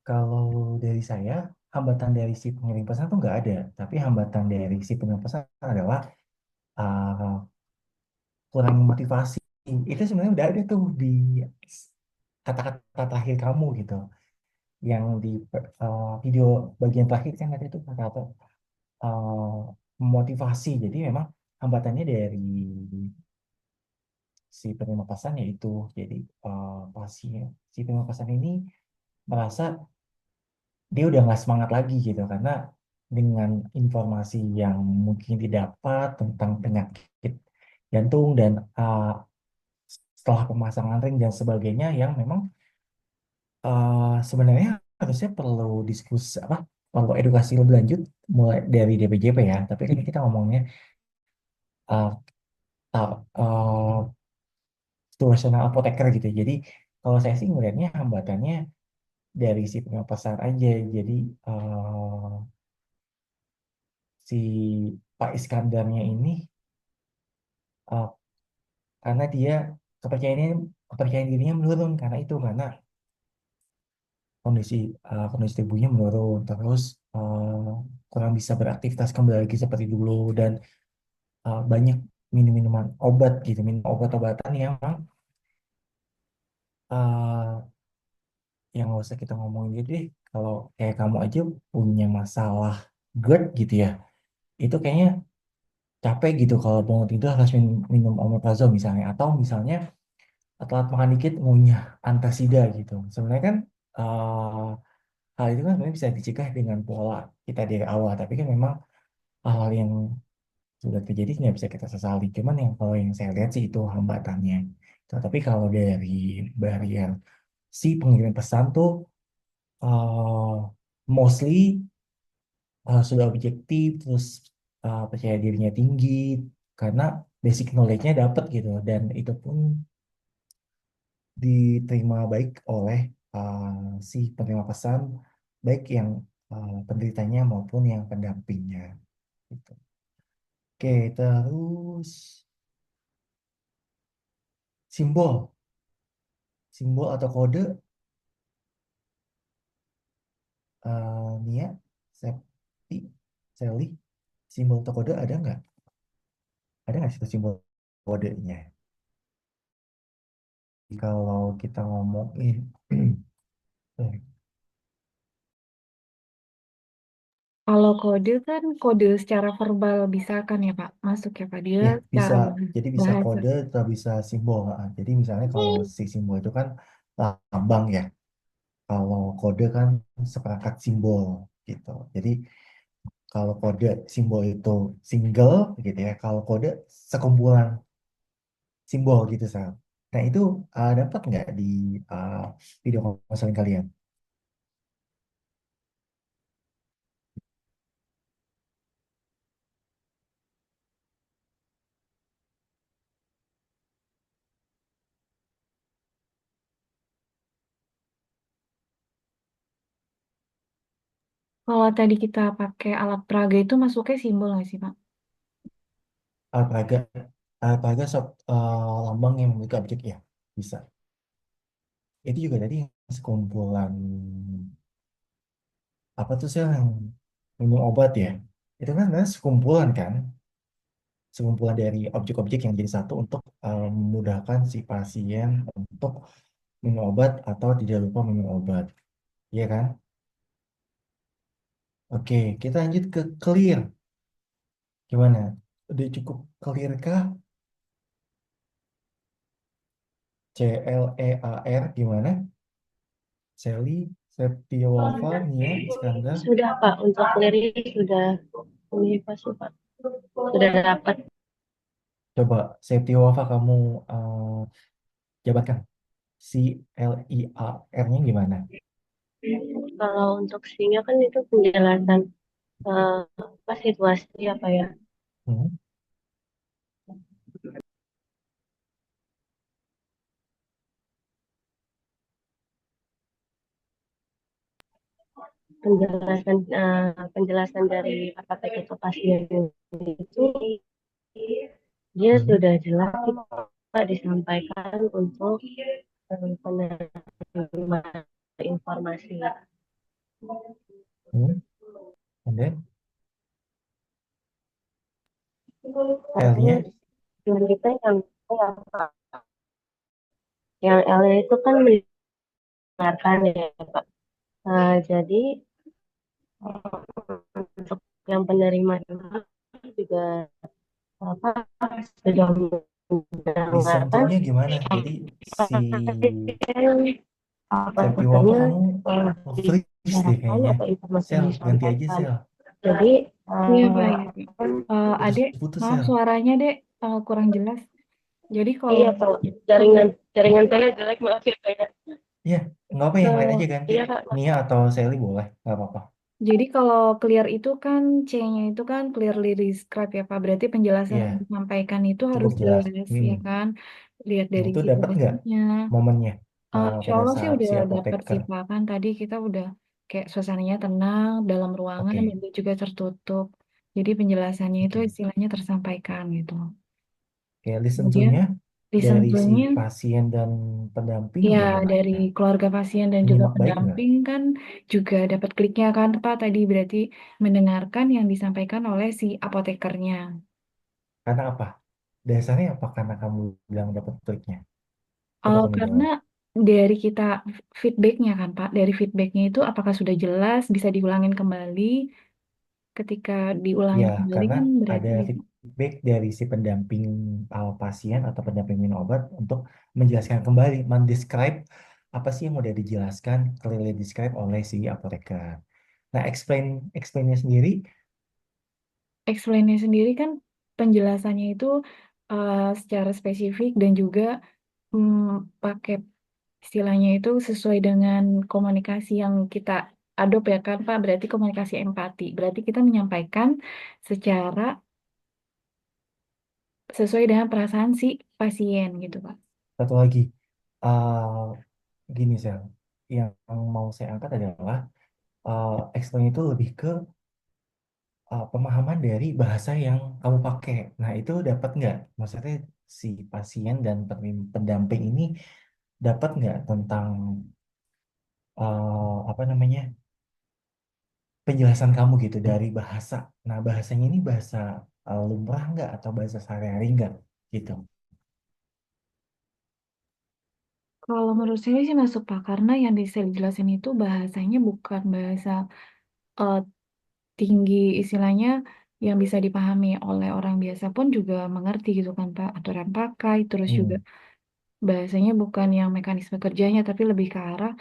kalau dari saya, hambatan dari si pengirim pesan tuh nggak ada, tapi hambatan dari si pengirim pesan adalah uh, kurang motivasi. Itu sebenarnya udah ada tuh di kata-kata terakhir kamu gitu, yang di video bagian terakhir kan ada tuh kata-kata uh, motivasi. Jadi memang hambatannya dari si penerima pesan yaitu jadi pasien si penerima pesan ini merasa dia udah nggak semangat lagi gitu karena dengan informasi yang mungkin didapat tentang penyakit jantung dan setelah pemasangan ring dan sebagainya yang memang sebenarnya harusnya perlu diskusi apa perlu edukasi lebih lanjut mulai dari DPJP ya, tapi kan kita ngomongnya uh, situasional apoteker gitu. Jadi kalau saya sih ngelihatnya hambatannya dari si penjual pasar aja. Jadi eh, si Pak Iskandarnya ini eh, karena dia kepercayaan dirinya menurun karena itu karena kondisi kondisi tubuhnya menurun terus eh, kurang bisa beraktivitas kembali lagi seperti dulu dan banyak minum-minuman obat gitu minum obat-obatan yang memang eh, yang nggak usah kita ngomongin gitu deh kalau kayak kamu aja punya masalah GERD gitu ya itu kayaknya capek gitu kalau bangun tidur harus minum omeprazol misalnya atau misalnya telat makan dikit ngunyah antasida gitu sebenarnya kan eh, hal itu kan sebenarnya bisa dicegah dengan pola kita dari awal tapi kan memang hal yang sudah terjadi nggak bisa kita sesali cuman yang kalau yang saya lihat sih itu hambatannya. Tapi kalau dari barrier si pengirim pesan tuh mostly sudah objektif terus percaya dirinya tinggi karena basic knowledge-nya dapat gitu dan itu pun diterima baik oleh si penerima pesan, baik yang penderitanya maupun yang pendampingnya. Gitu. Oke, terus simbol, simbol atau kode, Nia, Septi, Sally, simbol atau kode ada nggak? Ada nggak sih simbol kodenya? Kalau kita ngomongin, Kalau kode kan kode secara verbal bisa kan ya Pak? Masuk ya Pak? Dia ya bisa, secara jadi bisa bahasa. kode atau bisa simbol. Jadi misalnya kalau si simbol itu kan lambang ya, kalau kode kan seperangkat simbol gitu. Jadi kalau kode simbol itu single gitu ya, kalau kode sekumpulan simbol gitu Sal. Nah itu dapat nggak di uh, video konseling kalian? Kalau tadi kita pakai alat peraga itu masuknya simbol nggak sih Pak? Alpaga, alpaga lambang yang memiliki objek ya bisa. Itu juga tadi sekumpulan apa tuh sih yang minum obat ya? Itu kan sebenarnya sekumpulan kan, sekumpulan dari objek-objek yang jadi satu untuk memudahkan si pasien untuk minum obat atau tidak lupa minum obat, iya kan? Oke, kita lanjut ke clear. Gimana? Udah cukup clear kah? CLEAR gimana? Sally, Septiova, Nia, Iskandar. Sudah Pak, untuk lirik sudah ini pasti Pak. Sudah dapat. Coba Septiova kamu jabatkan. Si LIAR-nya gimana? Kalau untuk sinya kan itu penjelasan apa situasi apa ya. Hmm? Penjelasan dari apakah itu pasien itu dia Hmm? sudah jelas Pak, disampaikan untuk penerima informasi. Hmm? And then Karena L-nya? dengan kita yang L itu kan mendengarkan ya Pak. Jadi untuk yang penerima juga apa sudah Listen mendengarkan to-nya gimana? Jadi si apa Septiova sebenarnya kamu freeze deh dibicarakan kayaknya. atau informasi Sel, yang ganti aja disampaikan. Sel. Jadi Iya Pak, iya Pak. Adek, Putus-putus maaf Sel. suaranya Dek kurang jelas. Jadi kalau iya Pak, kalau jaringan saya jelek maaf ya Pak ya. Iya, nggak apa yang lain aja ganti. Iya Kak. Nia atau Sally boleh, nggak apa-apa. Jadi kalau clear itu kan C-nya itu kan clearly describe ya Pak. Berarti penjelasan yang Iya, disampaikan itu harus cukup jelas. jelas ya Hmm. kan. Lihat Nah dari itu dapat nggak situasinya. momennya Insya pada Allah sih saat udah si dapat apoteker? sih Pak. Kan tadi kita udah kayak suasananya tenang, dalam ruangan Oke, dan juga tertutup. Jadi penjelasannya itu oke. istilahnya tersampaikan gitu. Oke, listen Kemudian to-nya listen dari si to-nya pasien dan pendamping ya dari gimana? keluarga pasien dan juga Menyimak baik nggak? pendamping kan juga dapat kliknya kan Pak tadi berarti mendengarkan yang disampaikan oleh si apotekernya. Karena apa? Dasarnya apa? Karena kamu bilang dapat kliknya. Coba kamu Karena jawab. dari kita feedbacknya kan Pak, dari feedbacknya itu apakah sudah jelas bisa diulangin kembali? Ketika Ya, diulangin kembali karena kan ada berarti feedback dari si pendamping pasien atau pendamping minum obat untuk menjelaskan kembali, mendescribe apa sih yang udah dijelaskan, clearly describe oleh si apoteker. Nah, explainnya sendiri, explain-nya sendiri kan penjelasannya itu secara spesifik dan juga pakai istilahnya itu sesuai dengan komunikasi yang kita adopt ya kan Pak, berarti komunikasi empati. Berarti kita menyampaikan secara sesuai dengan perasaan si pasien gitu Pak. satu lagi, eh, gini Sel, yang mau saya angkat adalah eksplornya itu lebih ke pemahaman dari bahasa yang kamu pakai. Nah, itu dapat nggak? Maksudnya si pasien dan pendamping ini dapat nggak tentang apa namanya penjelasan kamu gitu dari bahasa. Nah, bahasanya ini bahasa lumrah nggak atau bahasa sehari-hari nggak gitu. Kalau menurut saya sih masuk Pak, karena yang bisa dijelasin itu bahasanya bukan bahasa eh, tinggi, istilahnya yang bisa dipahami oleh orang biasa pun juga mengerti gitu kan Pak, aturan pakai, terus juga Hmm, bahasanya bukan yang mekanisme kerjanya, tapi lebih ke arah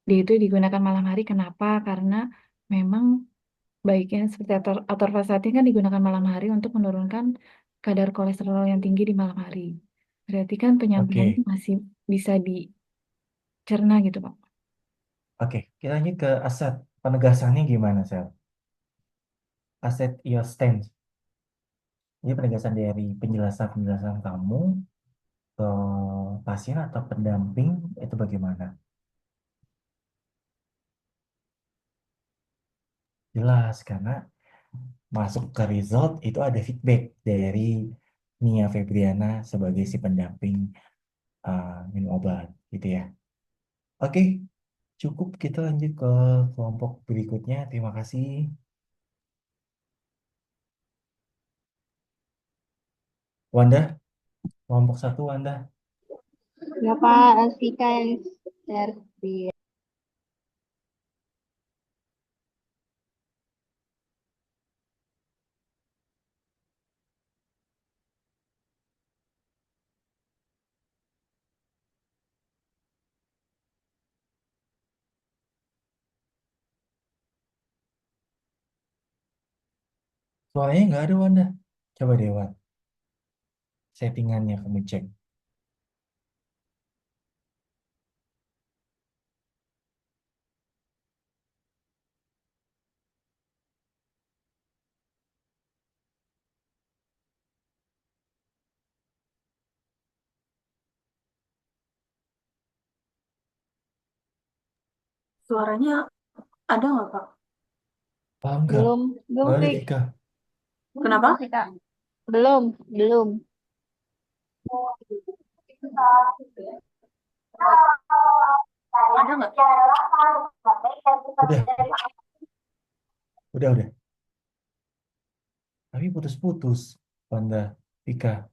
dia itu digunakan malam hari. Kenapa? Karena memang baiknya seperti atorvastatin kan digunakan malam hari untuk menurunkan kadar kolesterol yang tinggi di malam hari. Berarti kan penyampaiannya oke, masih bisa dicerna gitu Pak. oke. Kita lanjut ke aset. Penegasannya gimana, Sel? Aset your stance. Jadi penegasan dari penjelasan-penjelasan kamu ke pasien atau pendamping itu bagaimana? Jelas, karena masuk ke result itu ada feedback dari Nia Febriana sebagai si pendamping minum obat gitu ya. Oke, cukup kita lanjut ke kelompok berikutnya. Terima kasih. Wanda, kelompok satu Wanda. Ya Pak, Asika yang servis. Suaranya nggak ada Wanda. Coba deh Wan, settingannya kamu cek. Suaranya ada nggak, Pak? Ah, Belum nggak ada Fik. Vika. Kenapa? Asika. Belum. Ada nggak? Udah, udah. Tapi putus-putus, Wanda, Vika.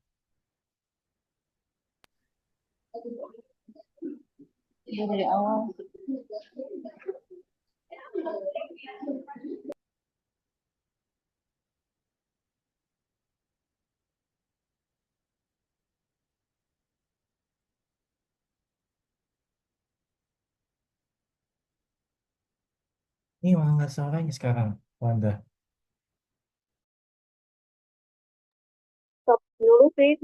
Ya dari awal. Ini malah nggak suaranya sekarang, Wanda. Stop dulu Fik.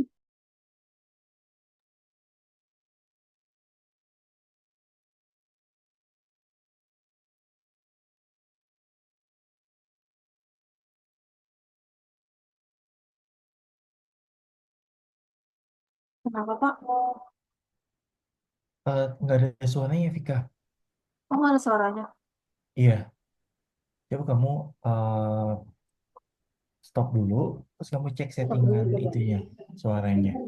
Kenapa, Pak? Nggak ada suaranya, Vika. Oh, nggak ada suaranya. Iya, coba kamu stop dulu, terus kamu cek settingan itunya, suaranya.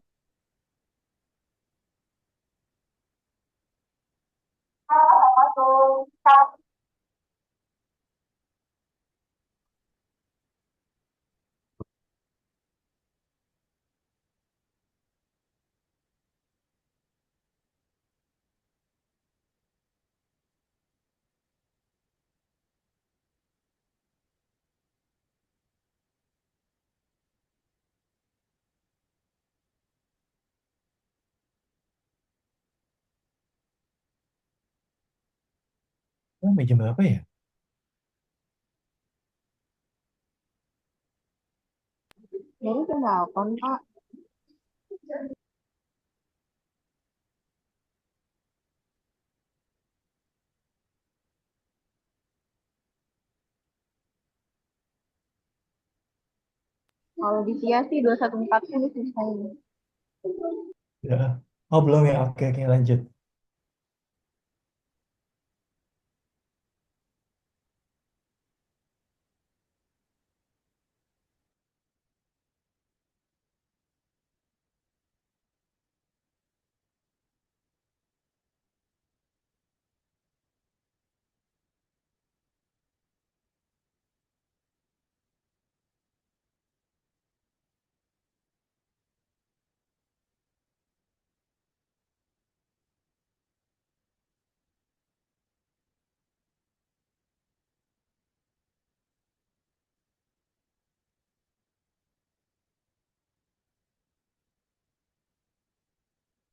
Oh, jam berapa ya? Jadi jam 8 Pak. Kalau di Sia sih 214 ini selesai. Ya. Oh, belum ya. Oke, oke, lanjut.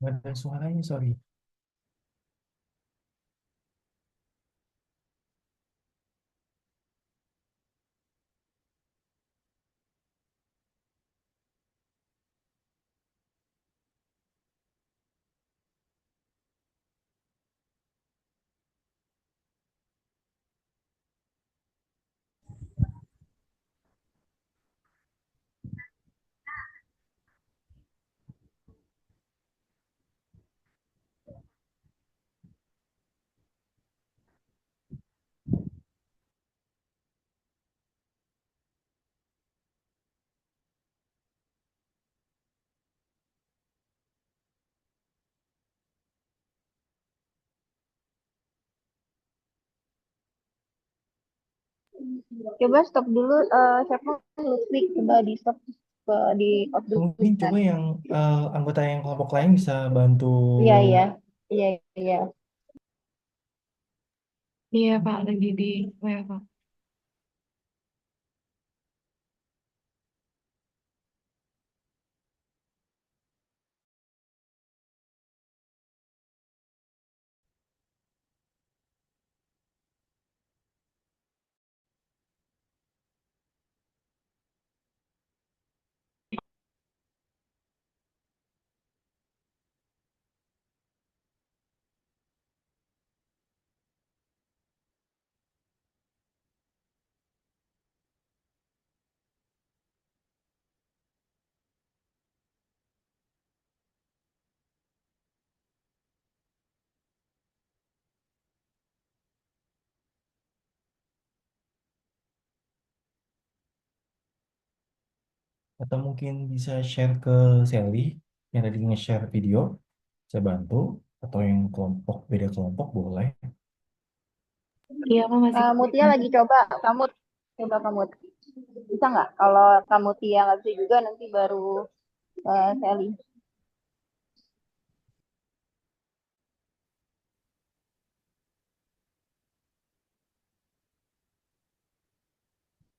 Nggak ada suaranya, sorry. Coba stop dulu, siapa Lutfi, coba di stop, di off dulu Mungkin kan. coba yang anggota yang kelompok lain bisa bantu. Iya, iya, iya, iya. Iya Pak, lagi di WA Pak. Atau mungkin bisa share ke Sally yang tadi nge-share video. Saya bantu. Atau yang kelompok, beda kelompok boleh. Iya Pak masih. Mutia lagi coba, kamu coba kamu bisa nggak? Kalau kamu Tia nggak bisa juga, nanti baru Sally.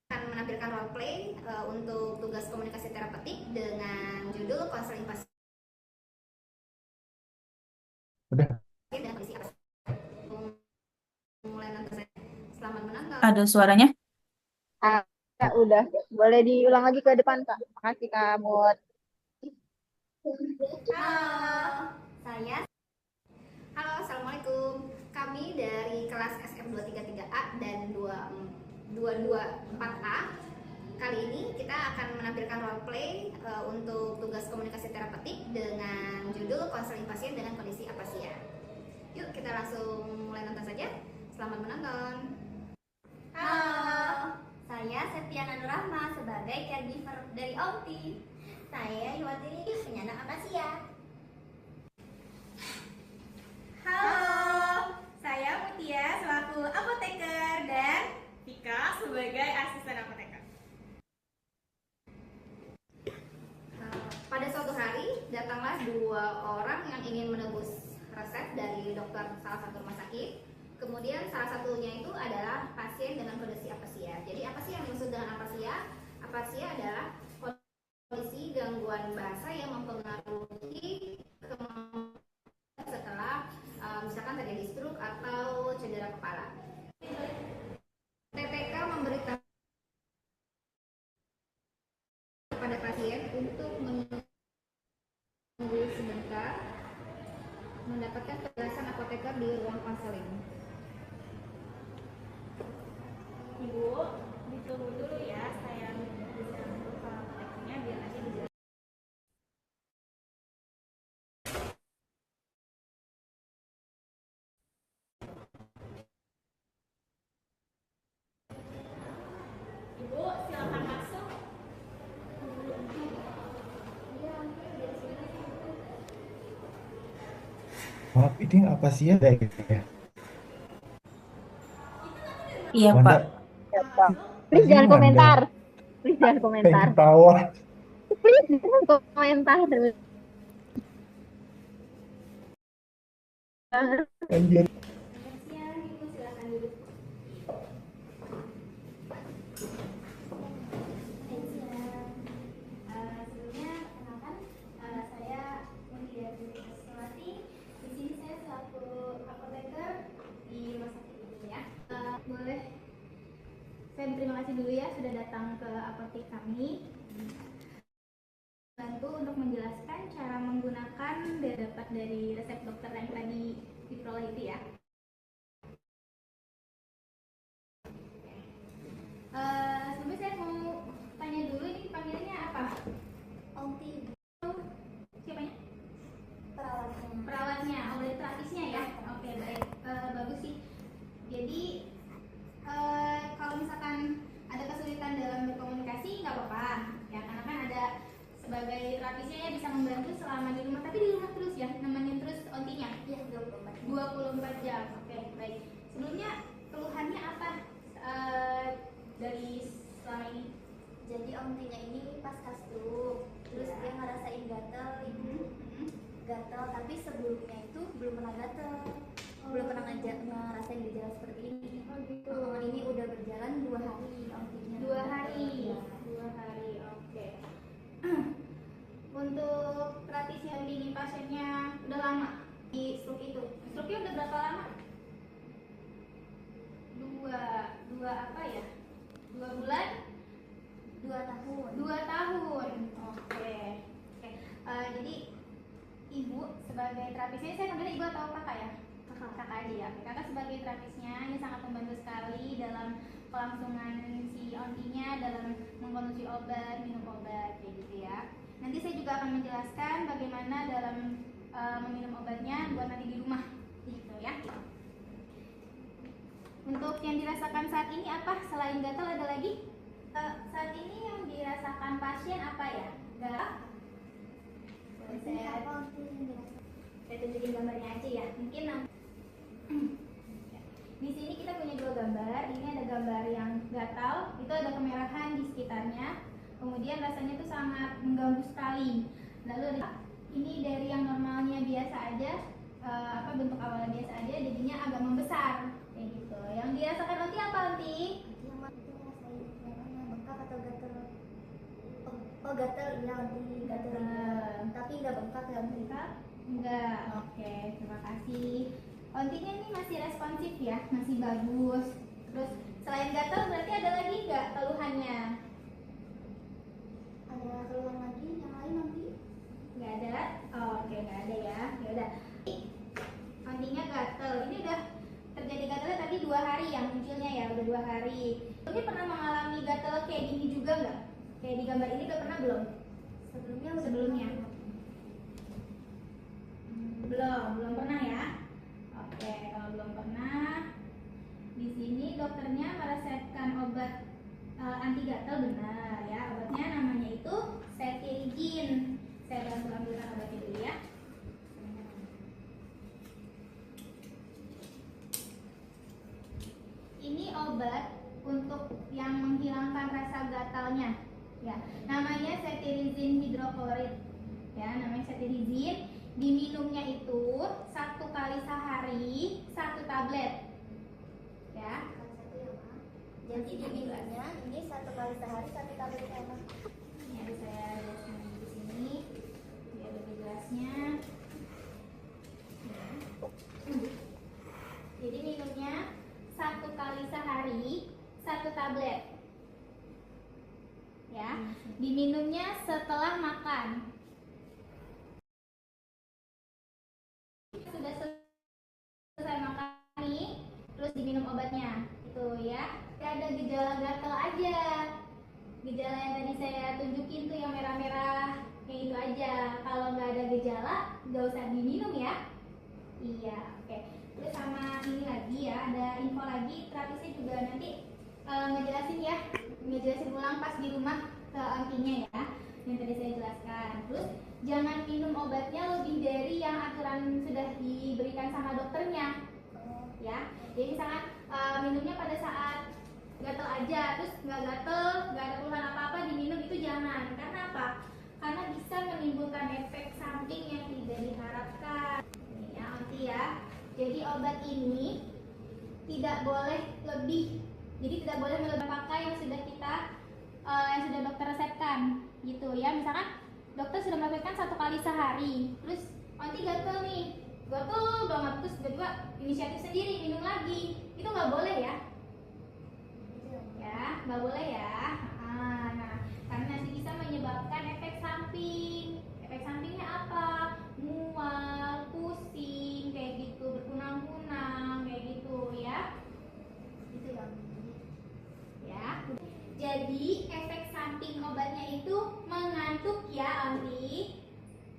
Akan menampilkan role play untuk tugas komunikasi terapeutik dengan judul konseling pasien Udah. dengan kondisi apa. Mulai nanti selamat menonton. Ada suaranya? Ah, ya, udah, boleh diulang lagi ke depan Kak. Makasih kamu. Halo, saya. Halo, assalamualaikum. Kami dari kelas SF233A dan 224A. Kali ini kita akan menampilkan role play untuk tugas komunikasi terapeutik dengan judul konseling pasien dengan kondisi apasia. Yuk kita langsung mulai nonton saja. Selamat menonton. Halo, saya Septiana Nurrahma sebagai caregiver dari OMTI. Saya Yuwatiri, penyandang apasia. Halo, saya Mutia selaku apoteker dan Vika sebagai asisten apoteker. Pada suatu hari, datanglah dua orang yang ingin menebus resep dari dokter salah satu rumah sakit. Kemudian salah satunya itu adalah pasien dengan kondisi apasia. Jadi apa sih yang dimaksud dengan apasia? Apasia adalah kondisi gangguan bahasa yang mempengaruhi kemampuan setelah misalkan terjadi stroke atau cedera kepala. TPK memberitahu kepada pasien untuk menunggu sebentar mendapatkan penjelasan apoteker di ruang konseling. Ibu, ditunggu dulu Maaf, ini apa sih ya? Ya? Iya, Pak. Wanda, Ya, Pak. Please ini jangan Wanda. komentar. Please jangan Pengen komentar. ketawa. Please jangan komentar. Anjir. Sebelumnya, perkenalkan, saya Mutia Sulistiawati. Di sini saya selaku apoteker di rumah sakit ini ya. Boleh saya berterima kasih dulu ya sudah datang ke apotek kami. Bantu untuk menjelaskan cara menggunakan dapat dari resep dokter yang tadi diperoleh itu ya. Sebelumnya saya mau tanya dulu ini panggilannya apa? Onti. Siapanya? Perawatnya. Perawatnya. Oh, dari terapisnya ya. Oke, baik. Bagus sih. Jadi kalau misalkan ada kesulitan dalam berkomunikasi nggak apa-apa ya, karena kan ada sebagai terapisnya ya bisa membantu selama di rumah, tapi di rumah terus ya, nemenin terus ontinya. Iya, 24 jam. Oke, baik. Sebelumnya keluhannya apa dari selama ini? Jadi ontinya ini pas kastuk, terus dia ngerasain gatel, ibu. Gatel, tapi sebelumnya itu belum pernah gatel, belum pernah ngerasain gejala seperti ini. Ini udah berjalan 2 hari ontinya. 2 hari. 2 hari. Oke. Untuk terapi yang ini pasiennya udah lama di stroke itu. Stroke-nya udah berapa lama? 2 apa ya? 2 bulan? 2 tahun. 2 tahun. Oke. Jadi ibu sebagai terapisnya, saya panggil ibu atau kakak ya? Kakak aja ya. Kakak sebagai terapisnya ini sangat membantu sekali dalam kelangsungan si ontinya dalam mengkonsumsi obat, minum obat kayak gitu ya. Nanti saya juga akan menjelaskan bagaimana dalam meminum obatnya buat nanti di rumah gitu ya. Untuk yang dirasakan saat ini apa? Selain gatal ada lagi? Saat ini yang dirasakan pasien apa ya? Saya tunjukin gambarnya aja ya. Mungkin di sini kita punya 2 gambar. Ini ada gambar yang gatal, itu ada kemerahan di sekitarnya. Kemudian rasanya tuh sangat mengganggu sekali. Lalu ini dari yang normalnya biasa aja, bentuk awalnya biasa aja, jadinya agak membesar kayak gitu. Yang dirasakan Onti apa Onti? Bengkak atau gatel? Oh gatel, iya Onti gatel. Tapi nggak bengkak ya Onti? Enggak. Oke, terima kasih. Ontinya ini masih responsif ya, masih bagus. Terus selain gatel berarti ada lagi nggak keluhannya? Ada keluhan lagi yang lain nanti? Nggak ada? Oke, nggak ada ya. Ya udah. Ontinya gatel. Ini udah terjadi gatelnya tadi 2 hari yang munculnya ya, udah 2 hari. Ini pernah mengalami gatel kayak gini juga nggak? Kayak di gambar ini udah pernah belum? Sebelumnya. Belum pernah ya. Oke, kalau belum pernah, di sini dokternya meresepkan obat anti gatal benar ya. Obatnya namanya itu cetirizine. Saya bantu ambilkan obatnya dulu ya. Ini obat untuk yang menghilangkan rasa gatalnya. Ya, namanya cetirizine hidroklorid. Ya, namanya cetirizine. Diminumnya itu 1 kali sehari 1 tablet. Ya. Jadi diminumnya ini 1 kali sehari 1 tablet ya Mas? Ini ada saya jelaskan di sini biar lebih jelasnya. Ya. Jadi minumnya 1 kali sehari 1 tablet. Ya. Diminumnya setelah makan. Sudah selesai makan nih, terus diminum obatnya itu ya. Gak ada gejala gatal aja, gejala yang tadi saya tunjukin tuh yang merah-merah kayak itu aja. Kalau nggak ada gejala nggak usah diminum ya. Iya, oke. Terus sama ini lagi ya, ada info lagi, terapisnya juga nanti ngejelasin ya, ngejelasin ulang pas di rumah ke ontinya ya. yang tadi saya jelaskan. Terus jangan minum obatnya lebih dari yang aturan sudah diberikan sama dokternya, ya. Jadi misalkan minumnya pada saat gatel aja, terus nggak gatel, nggak ada keluhan apa-apa diminum, itu jangan. Karena apa? Karena bisa menimbulkan efek samping yang tidak diharapkan. Ini ya, nanti ya. Jadi obat ini tidak boleh lebih, jadi tidak boleh melebihi pakai yang sudah kita yang sudah dokter resepkan, gitu ya. Misalkan dokter sudah melakukan 1 kali sehari, terus nanti gatel nih, gatel banget, terus tiba-tiba inisiatif sendiri minum lagi, itu nggak boleh ya. Ya, nggak boleh ya. Nah, karena nanti bisa menyebabkan efek samping. Efek sampingnya apa? Mual, pusing, kayak gitu, berkunang-kunang, kayak gitu ya. Gitu ya. Ya. Jadi efek samping obatnya itu mengantuk ya, Anti.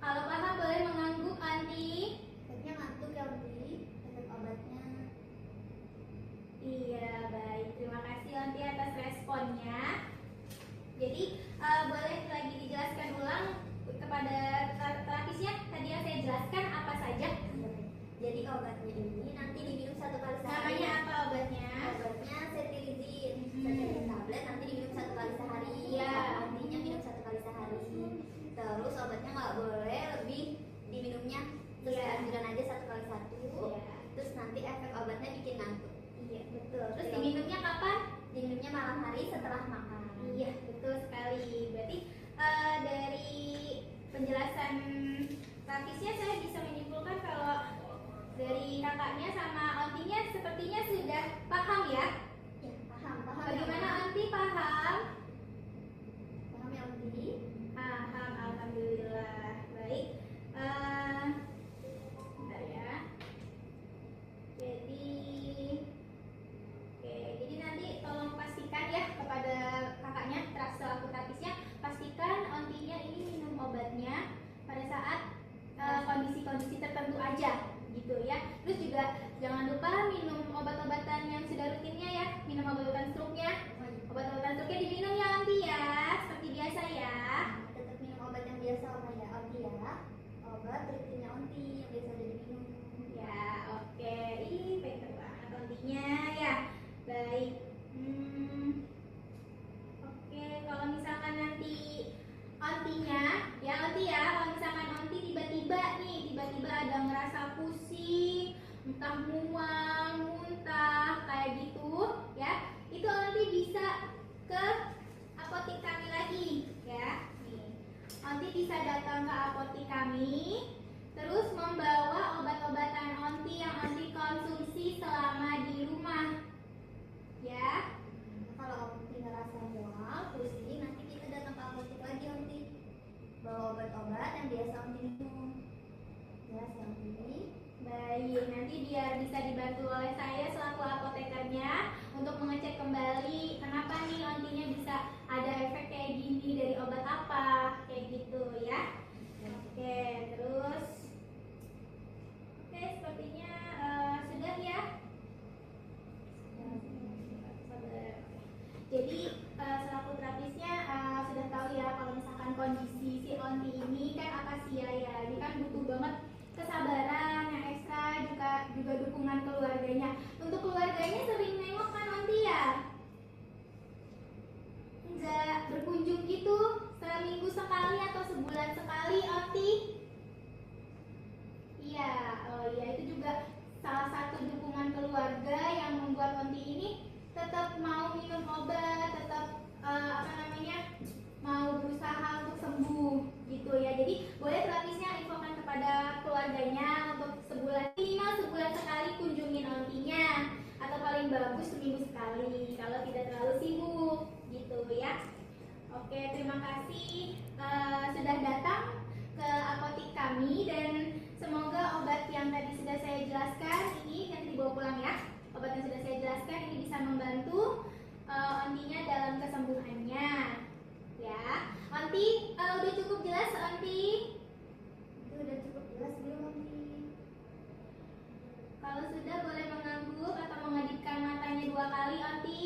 Kalau paham boleh mengangguk, Anti. Efeknya ngantuk ya, Uli. Efek obatnya. Iya, baik. Terima kasih Onti atas responnya. Jadi boleh lagi dijelaskan ulang kepada terapisnya tadi yang saya jelaskan apa saja? Jadi obatnya ini nanti diminum 1 kali sehari. Namanya apa obatnya? Obatnya cetirizine. Cetirizine tablet nanti diminum 1 kali sehari. Iya. Nantinya minum 1 kali sehari. Terus obatnya nggak boleh lebih diminumnya terus anjuran aja 1 kali 1. Iya. Terus nanti efek obatnya bikin ngantuk. Iya, betul. Terus diminumnya kapan? Diminumnya malam hari setelah makan. Iya, betul sekali. Berarti dari penjelasan terapisnya saya bisa menyimpulkan kalau dari kakaknya sama Ontinya sepertinya sudah paham ya? Ya, paham. Bagaimana Onti paham? Paham ya, Onti? Paham, alhamdulillah. Baik. Bentar ya. Jadi nanti tolong pastikan ya kepada kakaknya selaku terapisnya, pastikan Ontinya ini minum obatnya pada saat kondisi-kondisi tertentu aja, gitu ya. Terus juga jangan lupa minum obat-obatan yang sudah rutinnya ya, minum obat-obatan struknya. Obat-obatan struknya diminum ya Onti ya, seperti biasa ya. Tetap minum obat yang biasa ya, Onti ya. Obat rutinnya Onti yang biasa udah diminum. Ya, oke. Ih, pinter banget Ontinya ya. Baik. Oke, kalau misalkan nanti Ontinya, ya Onti ya, kalau misalkan Onti tiba-tiba ada ngerasa pusing, entah mual, muntah, kayak gitu, ya, itu Onti bisa ke apotik kami lagi, ya. Nih, Onti bisa datang ke apotik kami, terus membawa obat-obatan Onti yang Onti konsumsi selama di rumah. Ya, kalau Onti ngerasa mual, pusing, nanti kita datang ke apotek lagi Onti. Bawa obat-obat yang biasa Onti minum. Jelas ya Onti? baik. Nanti biar bisa dibantu oleh saya selaku apotekernya untuk mengecek kembali kenapa nih Ontinya bisa ada efek kayak gini dari obat apa, kayak gitu ya. Oke, terus sepertinya sudah ya. Jadi selaku terapisnya sudah tahu ya kalau misalkan kondisi si Onti ini kan akasia ya, ini kan butuh banget kesabaran yang ekstra, juga dukungan keluarganya. Untuk keluarganya sering nengok kan Onti ya? Nggak berkunjung gitu seminggu sekali atau sebulan sekali Onti? Iya, oh iya, itu juga salah satu dukungan keluarga yang membuat Onti ini tetap mau minum obat, tetap mau berusaha untuk sembuh gitu ya. Jadi boleh terapisnya infokan kepada keluarganya untuk minimal sebulan sekali kunjungin Ontinya, atau paling bagus seminggu sekali kalau tidak terlalu sibuk gitu ya. Oke, terima kasih sudah datang ke apotik kami, dan semoga obat yang tadi sudah saya jelaskan ini nanti dibawa pulang ya. Obat yang sudah saya jelaskan ini bisa membantu Ontinya dalam kesembuhannya. Ya, Onti, udah cukup jelas Onti? Itu udah cukup jelas belum Onti? Kalau sudah boleh mengangguk atau mengedipkan matanya 2 kali Onti.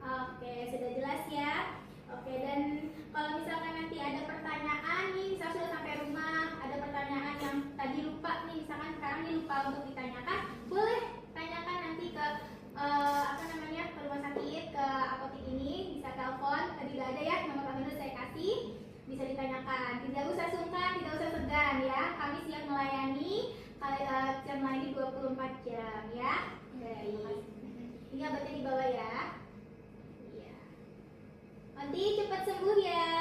Oke, sudah jelas ya. Oke, dan kalau misalkan nanti tanyakan. Tidak usah sungkan, tidak usah segan ya. Kami siap melayani, siap melayani 24 jam ya. Baik. Ini obatnya dibawa ya. Iya. Nanti cepat sembuh ya.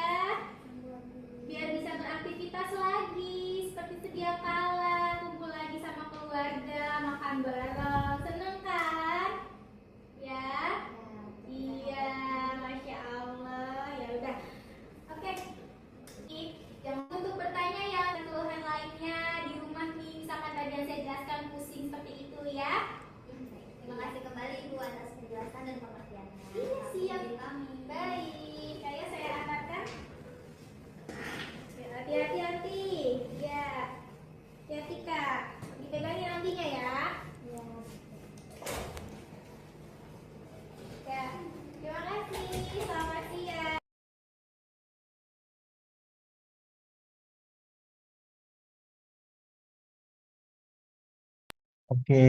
Biar bisa beraktivitas lagi seperti sedia kala, kumpul lagi sama keluarga, makan bareng. Seneng kan? Ya. Iya, Masya Allah. Ya udah. Oke. Jangan untuk bertanya ya keluhan lainnya di rumah nih, misalkan tadi yang saya jelaskan pusing seperti itu ya. Terima kasih kembali Ibu atas penjelasan dan pengertiannya. Iya, siap. Kami. Baik, saya antarkan. Ya, hati-hati. Ya. Hati-hati Kak. Dipegangin nantinya ya. Ya. Ya. Terima kasih. Selamat siang. Oke,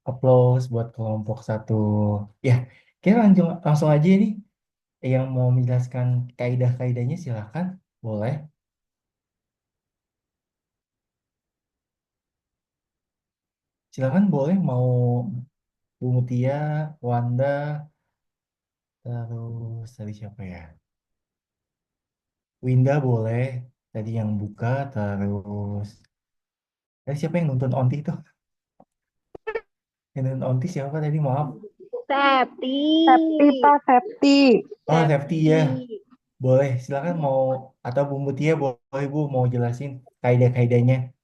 applause buat kelompok satu. Ya, kita langsung langsung aja nih. Yang mau menjelaskan kaidah-kaidahnya silakan, boleh. Silakan boleh mau Bu Mutia, Wanda, terus tadi siapa ya? Winda boleh. Tadi yang buka, terus siapa yang nonton Onti itu? Yang nonton Onti siapa tadi? Maaf. Septi. Septi, Pak, Septi. Oh, Septi ya. Boleh, silakan mau atau Bu Mutia boleh Bu mau jelasin kaidah-kaidahnya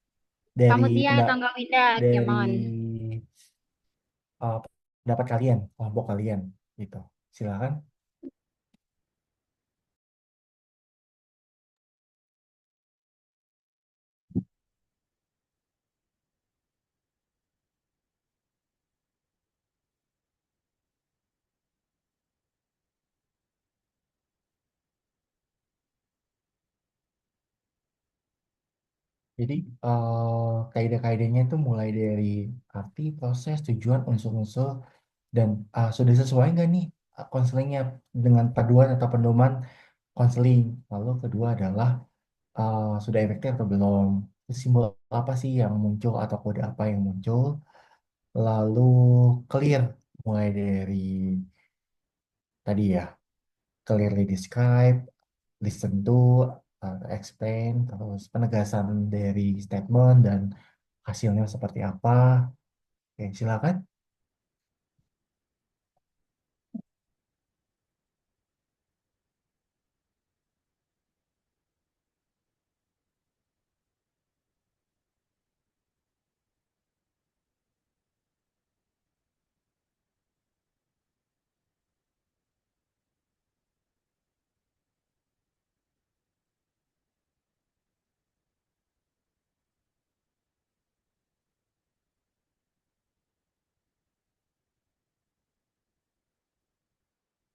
dari Mutia atau enggak Winda, dari Kemon. pendapat kalian, kelompok kalian gitu. Silakan. Jadi kaidah-kaidahnya itu mulai dari arti, proses, tujuan, unsur-unsur, dan sudah sesuai nggak nih konselingnya dengan paduan atau pedoman konseling. Lalu kedua adalah sudah efektif atau belum. Terus simbol apa sih yang muncul atau kode apa yang muncul. Lalu clear mulai dari tadi ya, clearly describe, listen to, explain, terus penegasan dari statement dan hasilnya seperti apa. Oke, silakan.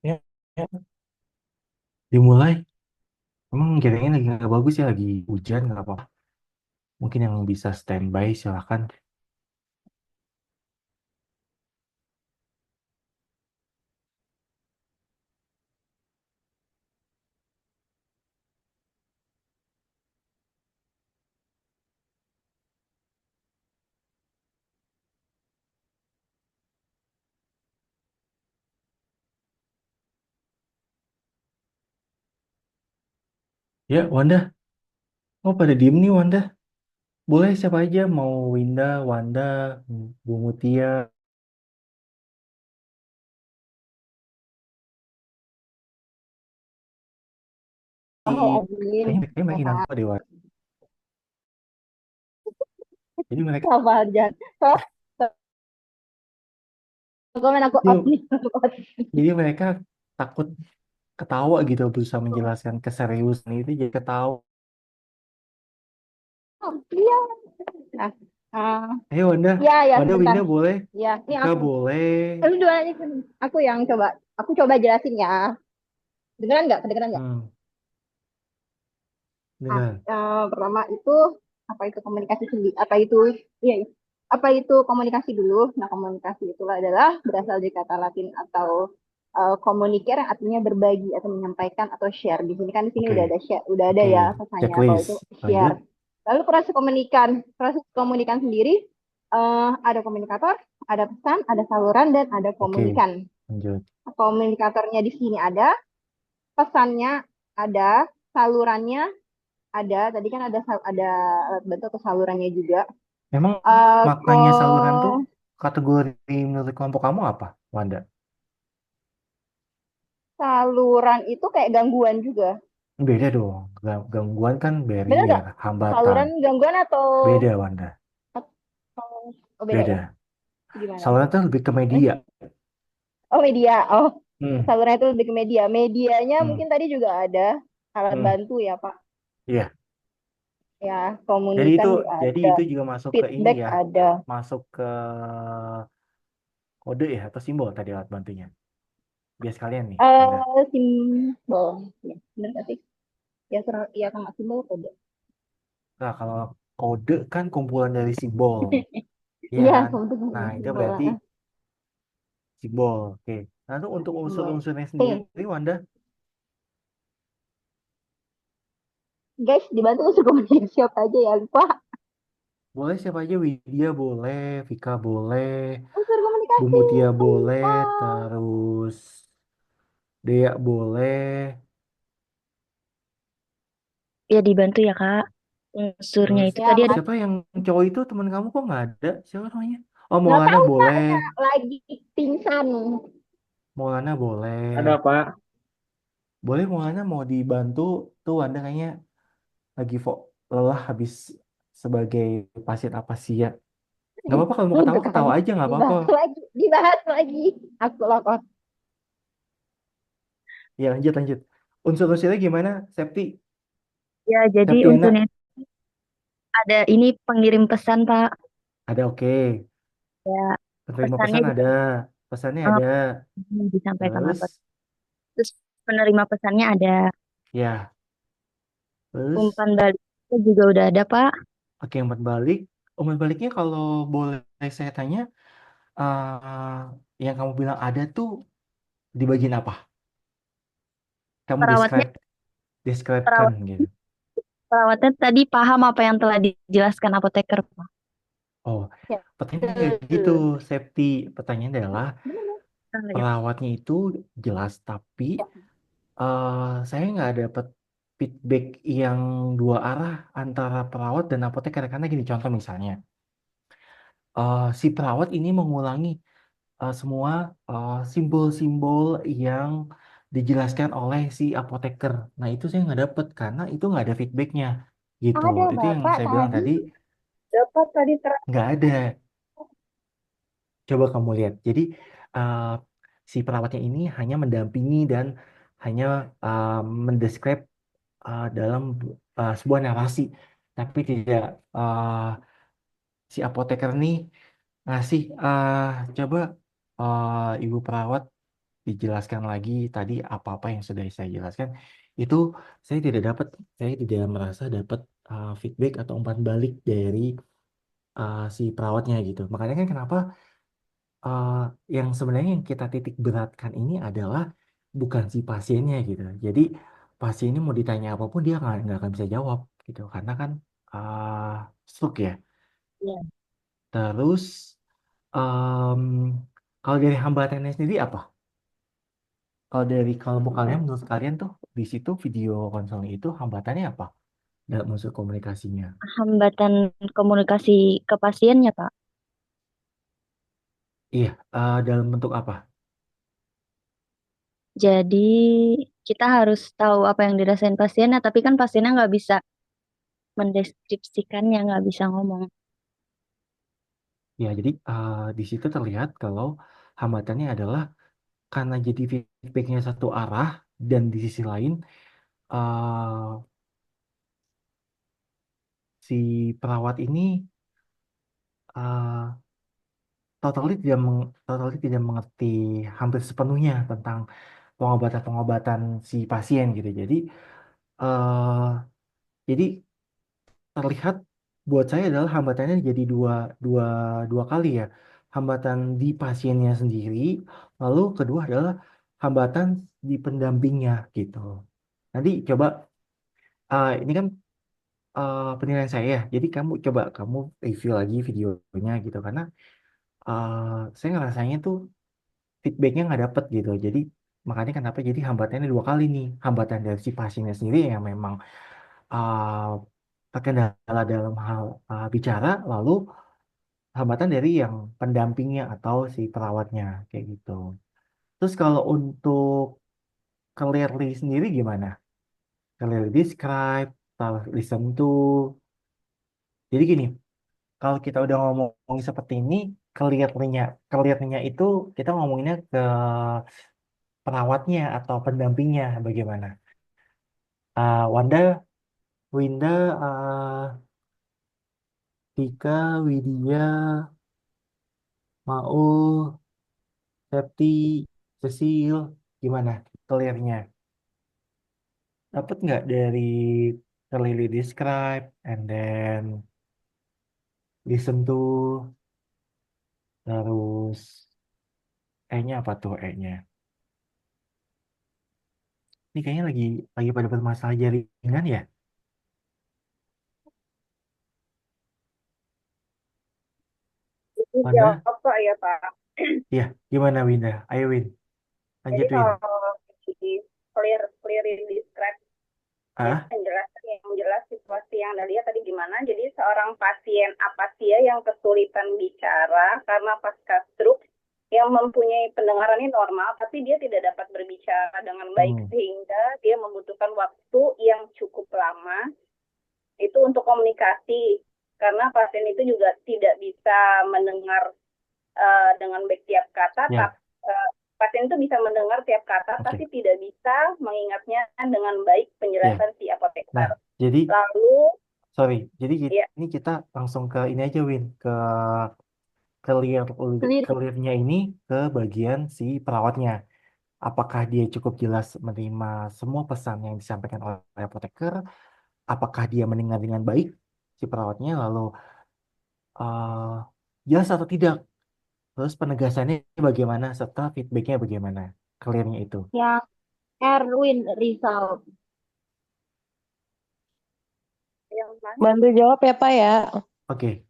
Ya, ya. Dimulai. Emang kayaknya lagi nggak bagus ya, lagi hujan nggak apa-apa. Mungkin yang bisa standby silakan. Ya, Wanda. Oh, pada diem nih Wanda. Boleh siapa aja mau Winda, Wanda, Bu Mutia. Oh, admin. Kayaknya makin nangkep deh, Wanda. Jadi mereka Sabar, jangan. Komen aku Yuk. admin. Jadi mereka takut ketawa gitu berusaha menjelaskan keseriusan itu jadi ketawa. Oh, iya. Nah, Ayo Wanda, ya, Wanda sebentar. Winda boleh, Ya, ini Ika aku. boleh. Lu dua ini aku yang coba. Aku coba jelasin ya. Kedengeran nggak? Kedengeran nggak? Dengar. Pertama itu apa itu komunikasi sendiri? Apa itu? Iya, iya. Apa itu komunikasi dulu? Nah, komunikasi itu adalah berasal dari kata Latin atau communicate yang artinya berbagi atau menyampaikan atau share. Di sini udah Oke, ada share, udah ada oke. ya pesannya. Kalau itu Checklist. share. Lanjut. Lalu proses komunikan sendiri ada komunikator, ada pesan, ada saluran, dan ada Oke, komunikan. lanjut. Komunikatornya di sini ada, pesannya ada, salurannya ada. Tadi kan ada alat bantu atau salurannya juga. Memang Eh maknanya saluran tuh ko- kategori menurut kelompok kamu apa, Wanda? Saluran itu kayak gangguan juga. Beda dong. Gangguan kan Bener barrier, nggak? hambatan. Saluran gangguan atau Beda, Wanda. oh, beda ya? Beda. Gimana? Saluran tuh lebih ke media. Oh, media. Oh, Hmm, saluran itu lebih ke media. Medianya hmm, mungkin tadi juga ada alat hmm. bantu ya, Pak. Iya. Ya, Jadi komunikan itu, juga jadi ada. itu juga masuk ke ini Feedback ya, ada. masuk ke kode ya atau simbol tadi alat bantunya. Biar sekalian nih, Wanda. Simbol. Ya, bener nggak sih? Ya, ya sama simbol kode. Nah, kalau kode kan kumpulan dari simbol, ya Iya, kan? kebetulan Nah, itu simbol. berarti simbol. Oke. Lalu untuk Simbol. unsur-unsurnya Oke, sendiri, Wanda, guys, dibantu unsur komunikasi apa aja ya, lupa. boleh siapa aja, Widya boleh, Vika boleh, Unsur Bu komunikasi. Mutia boleh, Lupa. terus Dea boleh, Ya dibantu ya Kak. Unsurnya terus itu Ya, tadi ada siapa yang cowok itu teman kamu kok nggak ada? Siapa namanya? Oh, nggak Maulana tahu Pak, boleh, ya, lagi pingsan. Maulana Ada boleh, Pak. boleh Maulana mau dibantu tuh Wanda kayaknya lagi lelah habis sebagai pasien apasia. Nggak apa-apa kalau mau Tuh ketawa kan, ketawa aja nggak apa-apa. dibahas lagi. Aku lapor. Ya lanjut lanjut. Unsur-unsurnya gimana, Septi? ya jadi Septiana unsurnya ada ini pengirim pesan Pak. ada oke. Ya Penerima pesannya pesan ada, pesannya eh, ada. disampaikan apa. Terus Terus penerima pesannya ada. ya, terus Umpan baliknya juga udah ada Pak. oke umpan balik. Umpan baliknya kalau boleh saya tanya, eh yang kamu bilang ada tuh di bagian apa? Kamu Perawatnya describekan perawat gitu. perawatnya tadi paham apa yang telah dijelaskan apoteker Pak. Oh, Ya. pertanyaannya nggak gitu, Septi. Pertanyaannya adalah Ya. perawatnya itu jelas, tapi saya nggak dapat feedback yang dua arah antara perawat dan apoteker. Karena gini, contoh misalnya, si perawat ini mengulangi semua simbol-simbol yang dijelaskan oleh si apoteker. Nah, itu saya nggak dapet karena itu nggak ada feedbacknya gitu. Ada Itu yang Bapak saya bilang tadi. tadi, Dapat tadi nggak ada. Coba kamu lihat. Jadi uh, si perawatnya ini hanya mendampingi dan hanya mendescribe dalam sebuah narasi, tapi tidak si apoteker nih ngasih coba ibu perawat dijelaskan lagi tadi apa-apa yang sudah saya jelaskan. Itu saya tidak merasa dapat feedback atau umpan balik dari si perawatnya gitu. Makanya kan kenapa eh, yang sebenarnya yang kita titik beratkan ini adalah bukan si pasiennya gitu. Jadi pasiennya mau ditanya apapun dia nggak akan bisa jawab gitu karena kan stroke ya. Ya. Terus em, kalau dari hambatannya sendiri apa? Kalau dari kelompok kalian menurut kalian tuh di situ video konseling itu hambatannya apa dalam unsur komunikasinya? Hambatan komunikasi ke pasiennya Pak. Iya, dalam bentuk apa? Jadi kita harus tahu apa yang dirasain pasiennya, tapi kan pasiennya nggak bisa mendeskripsikannya, nggak bisa ngomong. Ya, jadi di situ terlihat kalau hambatannya adalah karena jadi feedbacknya satu arah dan di sisi lain eh, si perawat ini eh, totally tidak mengerti hampir sepenuhnya tentang pengobatan-pengobatan si pasien gitu. Eh, jadi terlihat buat saya adalah hambatannya jadi dua dua kali ya. Hambatan di pasiennya sendiri, lalu kedua adalah hambatan di pendampingnya gitu. Nanti coba ini kan penilaian saya ya. Jadi kamu review lagi videonya gitu karena saya ngerasanya tuh feedbacknya nggak dapet gitu. Jadi makanya kenapa jadi hambatannya dua kali nih. Hambatan dari si pasiennya sendiri yang memang uh, terkendala dalam hal bicara, lalu hambatan dari yang pendampingnya atau si perawatnya kayak gitu. Terus kalau untuk clearly sendiri gimana? Clearly describe, listen to. Jadi gini, kalau kita udah ngomongin seperti ini, clearnya itu kita ngomonginnya ke perawatnya atau pendampingnya bagaimana? Wanda, Winda, Tika, Widya, Maul, Septi, Cecil, gimana clearnya? Dapat nggak dari clearly describe and then listen to, terus E-nya apa tuh E-nya? Ini kayaknya lagi pada bermasalah jaringan ya? Wanda? Dijawab kok ya Pak. Iya, gimana Winda? Ayo Win, Jadi lanjut Win. kalau di clearly describe Ah, yang jelas situasi yang Anda lihat tadi gimana. Jadi seorang pasien apasia yang kesulitan bicara karena pasca stroke yang mempunyai pendengarannya normal tapi dia tidak dapat berbicara dengan baik sehingga dia membutuhkan waktu yang cukup lama itu untuk komunikasi karena pasien itu juga tidak bisa mendengar dengan baik tiap kata. ya. Pasien itu bisa mendengar tiap kata, tapi tidak bisa mengingatnya dengan baik penjelasan si apoteker. Nah, jadi Lalu, jadi ini kita langsung ke ini aja Win, ke clearnya ini ke bagian si perawatnya. Apakah dia cukup jelas menerima semua pesan yang disampaikan oleh apoteker? Apakah dia mendengar dengan baik si perawatnya? Lalu jelas atau tidak? Terus penegasannya bagaimana? Serta feedbacknya bagaimana? Clearnya itu. yang Erwin Rizal. Bantu jawab ya Pak ya. Oke,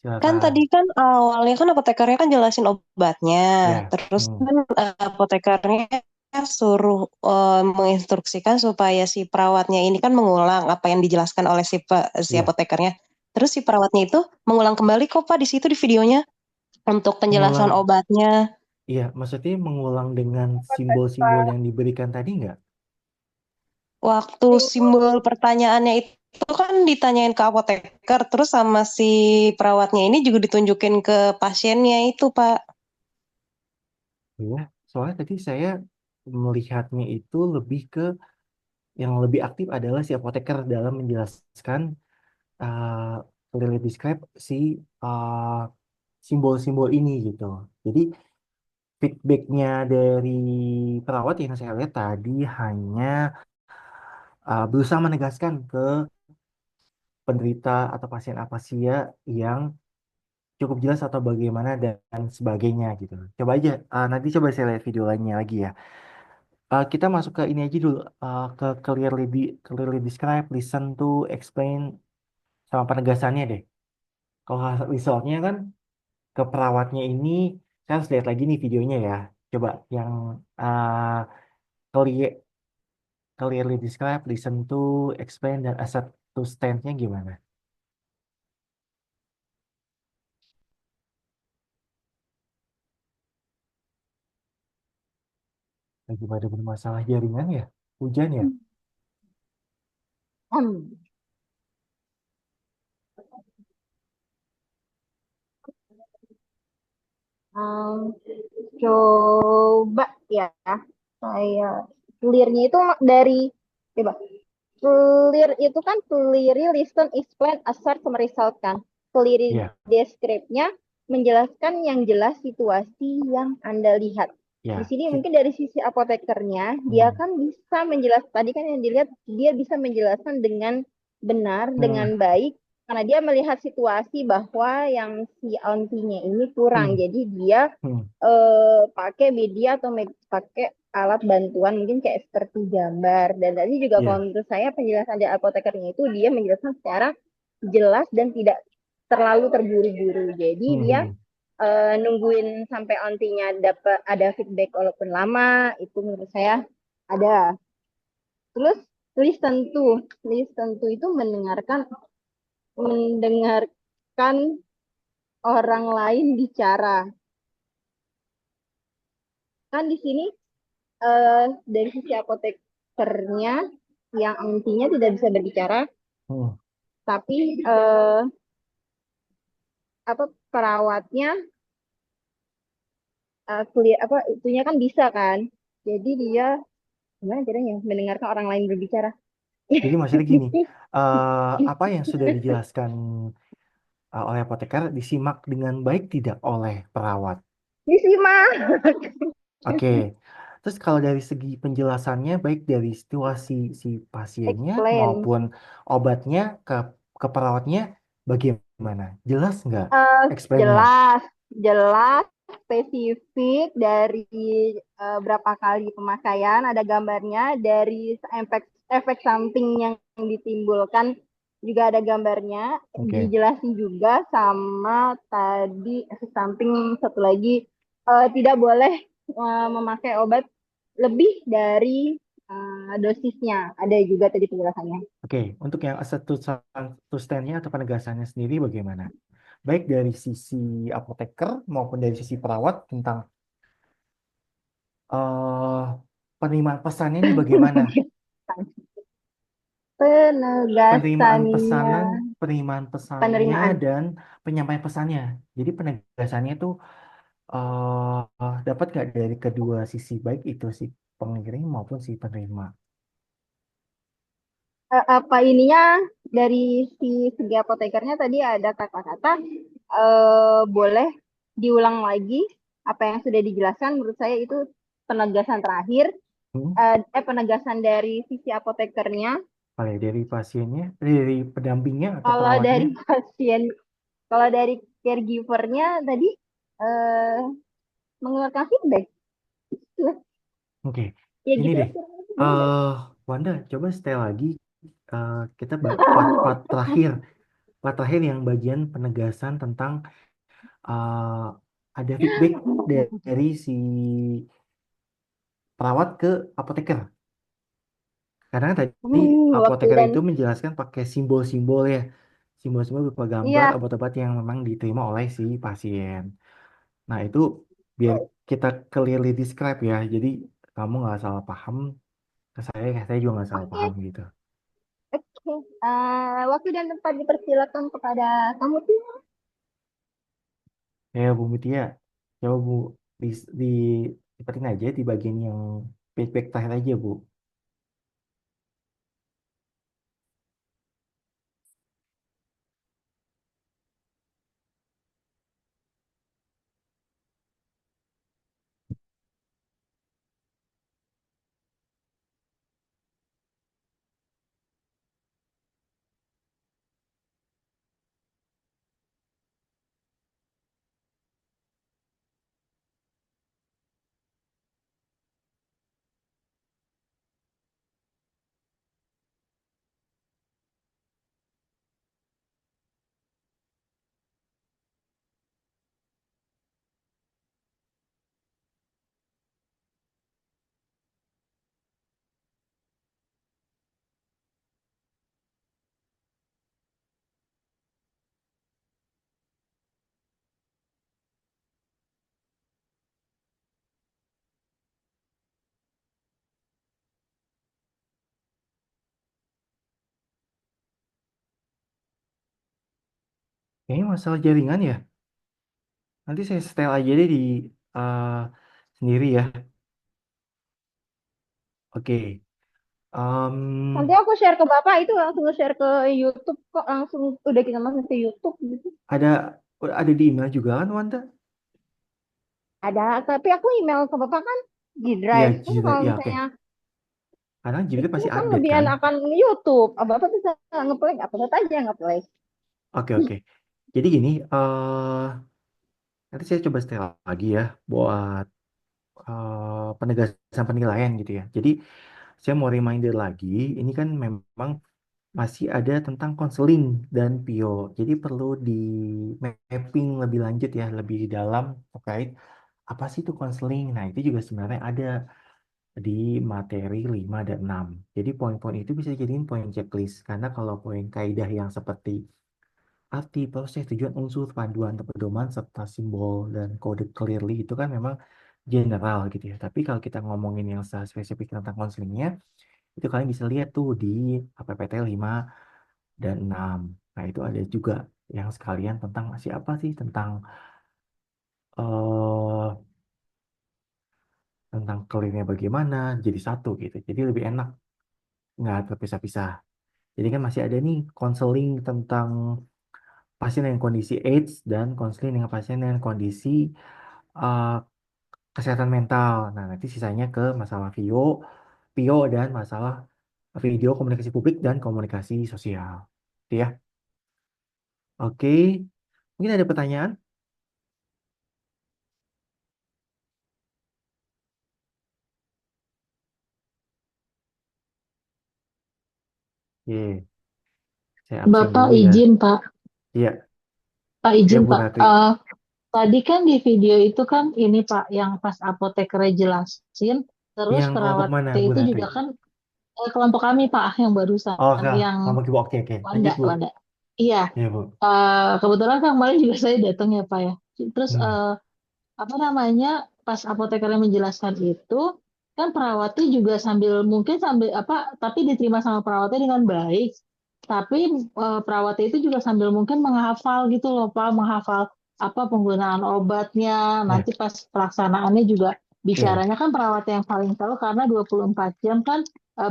silakan. Kan tadi kan awalnya kan apotekernya kan jelasin obatnya. Ya. Terus kan apotekernya suruh menginstruksikan supaya si perawatnya ini kan mengulang apa yang dijelaskan oleh si apotekernya. Terus si perawatnya itu mengulang kembali kok Pak di situ di videonya untuk penjelasan obatnya. Iya, maksudnya mengulang dengan simbol-simbol yang diberikan tadi nggak? Waktu simbol pertanyaannya itu kan ditanyain ke apoteker, terus sama si perawatnya ini juga ditunjukin ke pasiennya itu, Pak. Ya, soalnya tadi saya melihatnya itu lebih ke yang lebih aktif adalah si apoteker dalam menjelaskan clearly describe si simbol-simbol ini gitu. Jadi feedbacknya dari perawat yang saya lihat tadi hanya berusaha menegaskan ke penderita atau pasien apasia yang cukup jelas atau bagaimana dan sebagainya gitu. Coba aja nanti coba saya lihat video lainnya lagi ya. Kita masuk ke ini aja dulu ke clearly describe, listen to, explain sama penegasannya deh. Kalau resultnya kan ke perawatnya ini saya harus lihat lagi nih videonya ya. Coba yang clear, clearly describe, listen to, explain dan accept to stand-nya gimana? Lagi pada bermasalah jaringan ya? Hujan ya? Coba ya, saya clearnya itu dari coba. Clear itu kan clearly listen, explain, assert, sama result kan. Clearly describe-nya menjelaskan yang jelas situasi yang Anda lihat. Di sini mungkin dari sisi apotekernya, dia kan bisa menjelaskan, tadi kan yang dilihat, dia bisa menjelaskan dengan benar, dengan baik, karena dia melihat situasi bahwa yang si auntinya ini kurang, Hmm. jadi dia Hmm. pakai media atau pakai alat bantuan mungkin kayak seperti gambar. Dan tadi juga Iya. kalau menurut saya penjelasan dari apotekernya itu dia menjelaskan secara jelas dan tidak terlalu terburu-buru. Jadi dia Hmm. nungguin sampai auntinya dapat ada feedback walaupun lama, itu menurut saya ada. Terus listen to itu mendengarkan orang lain bicara. Kan di sini dari sisi apotekernya yang auntinya tidak bisa berbicara, Hmm. tapi apa perawatnya itunya kan bisa kan. Jadi dia gimana caranya mendengarkan orang lain berbicara. Jadi maksudnya gini, apa yang sudah dijelaskan oleh apoteker disimak dengan baik tidak oleh perawat? Disimak. Oke. Terus kalau dari segi penjelasannya, baik dari situasi si pasiennya Explain. maupun obatnya ke perawatnya, bagaimana? Jelas nggak explain-nya? Jelas, spesifik dari berapa kali pemakaian, ada gambarnya, dari efek samping yang ditimbulkan juga ada gambarnya, Oke. dijelasin juga sama tadi efek samping satu lagi, tidak boleh memakai obat lebih dari dosisnya, ada juga tadi penjelasannya. Oke, untuk yang nya atau penegasannya sendiri bagaimana? Baik dari sisi apoteker maupun dari sisi perawat tentang eh penerimaan pesannya ini bagaimana? Penegasannya, Penerimaan pesannya penerimaan. dan penyampaian pesannya. Jadi penegasannya itu dapat nggak dari kedua sisi, baik itu si pengirim maupun si penerima. Apa ininya dari segi apotekernya tadi ada kata-kata boleh diulang lagi apa yang sudah dijelaskan. Menurut saya itu penegasan terakhir, penegasan dari sisi apotekernya. Dari pasiennya, dari pendampingnya atau Kalau perawatnya? dari pasien, kalau dari caregivernya tadi eh, mengeluarkan feedback. Oke, Ya ini gitu. deh. Wanda, coba setel lagi. Kita part terakhir yang bagian penegasan tentang ada feedback dari si perawat ke apoteker. Karena tadi Waktu apoteker dan itu menjelaskan pakai simbol-simbol ya. Simbol-simbol berupa gambar iya. obat-obat yang memang diterima oleh si pasien. Nah, itu biar kita clearly describe ya. Jadi kamu nggak salah paham, saya juga nggak salah paham gitu. Oke. Waktu dan tempat dipersilakan kepada kamu tuh. Ya, Bu Mutia, coba Bu di, di seperti aja di bagian yang feedback terakhir aja, Bu. Kayaknya masalah jaringan ya. Nanti saya setel aja deh di eh, sendiri ya. Oke. Nanti Em, aku share ke Bapak itu langsung share ke YouTube kok, langsung udah kita masuk ke YouTube gitu. ada ada di email juga kan, Wanda? Ada, tapi aku email ke Bapak kan di Iya, Drive. Kan Jidat. kalau Ya, oke. misalnya Karena Jidat itu pasti kan update lebih kan? enakan YouTube. Bapak bisa ngeplay, apa aja ngeplay. Oke, oke. Jadi gini, nanti saya coba setel lagi ya buat penegasan penilaian gitu ya. Jadi saya mau reminder lagi, ini kan memang masih ada tentang konseling dan PIO. Jadi perlu di mapping lebih lanjut ya, lebih dalam terkait apa sih itu konseling. Nah, itu juga sebenarnya ada di materi 5 dan 6. Jadi poin-poin itu bisa jadiin poin checklist. Karena kalau poin kaidah yang seperti arti, proses, tujuan, unsur, panduan, atau pedoman, serta simbol dan kode clearly itu kan memang general gitu ya. Tapi kalau kita ngomongin yang secara spesifik tentang konselingnya, itu kalian bisa lihat tuh di APPT 5 dan 6. Nah, itu ada juga yang sekalian tentang siapa sih eh tentang clearnya bagaimana jadi satu gitu. Jadi lebih enak nggak terpisah-pisah. Jadi kan masih ada nih konseling tentang pasien dengan kondisi AIDS dan konseling dengan pasien dengan kondisi eh, kesehatan mental. Nah, nanti sisanya ke masalah PIO dan masalah video komunikasi publik dan komunikasi sosial. Itu ya. Oke, mungkin ada pertanyaan? Ye, saya absen Bapak dulu ya. izin Pak, Iya, Pak ya izin Bu Pak. Ratri. Tadi kan di video itu kan ini Pak, yang pas apotekernya jelasin, terus Yang kelompok perawat mana T Bu itu Ratri? juga kan kelompok kami Pak yang barusan, Oh, enggak, yang kelompok Ibu. Oke, oke. Wanda, Lanjut Bu. Wanda. Iya, Iya Bu. kebetulan kan kemarin juga saya datang ya Pak ya. Terus Hmm. apa namanya, pas apotekernya menjelaskan itu, kan perawatnya juga sambil apa, tapi diterima sama perawatnya dengan baik. Tapi perawatnya itu juga sambil mungkin menghafal gitu loh Pak, menghafal apa penggunaan obatnya. Nah, Nanti pas pelaksanaannya juga iya. bicaranya kan perawat yang paling tahu karena 24 jam kan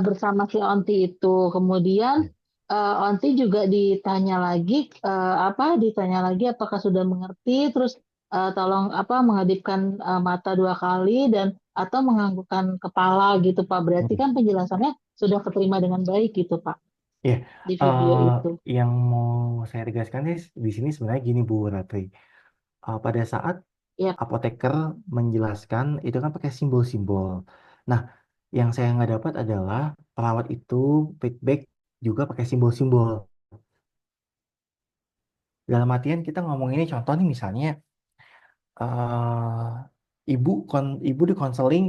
bersama si Onti itu. Kemudian Onti juga ditanya lagi apakah sudah mengerti, terus tolong apa mengedipkan mata 2 kali dan atau menganggukkan kepala gitu Pak. Berarti Hmm. kan penjelasannya sudah keterima dengan baik gitu Pak Iya. di video Eh, itu. yang mau saya tegaskan di sini sebenarnya gini Bu Ratri. Pada saat Ya, apoteker menjelaskan itu kan pakai simbol-simbol. Nah, yang saya nggak dapat adalah perawat itu feedback juga pakai simbol-simbol. Dalam artian kita ngomong ini contoh nih misalnya ibu di konseling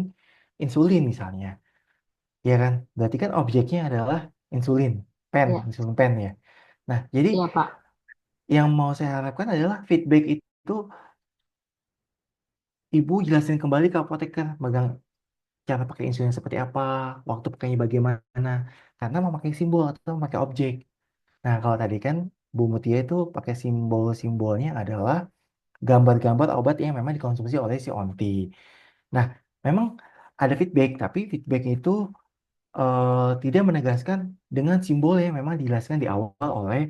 insulin misalnya, ya kan? Berarti kan objeknya adalah insulin, ya, insulin pen ya. Nah, jadi ya Pak. yang mau saya harapkan adalah feedback itu ibu jelasin kembali ke apoteker megang cara pakai insulin seperti apa, waktu pakainya bagaimana, karena memakai simbol atau memakai objek. Nah, kalau tadi kan Bu Mutia itu pakai simbol-simbolnya adalah gambar-gambar obat yang memang dikonsumsi oleh si onti. Nah, memang ada feedback, tapi feedback itu tidak menegaskan dengan simbol yang memang dijelaskan di awal oleh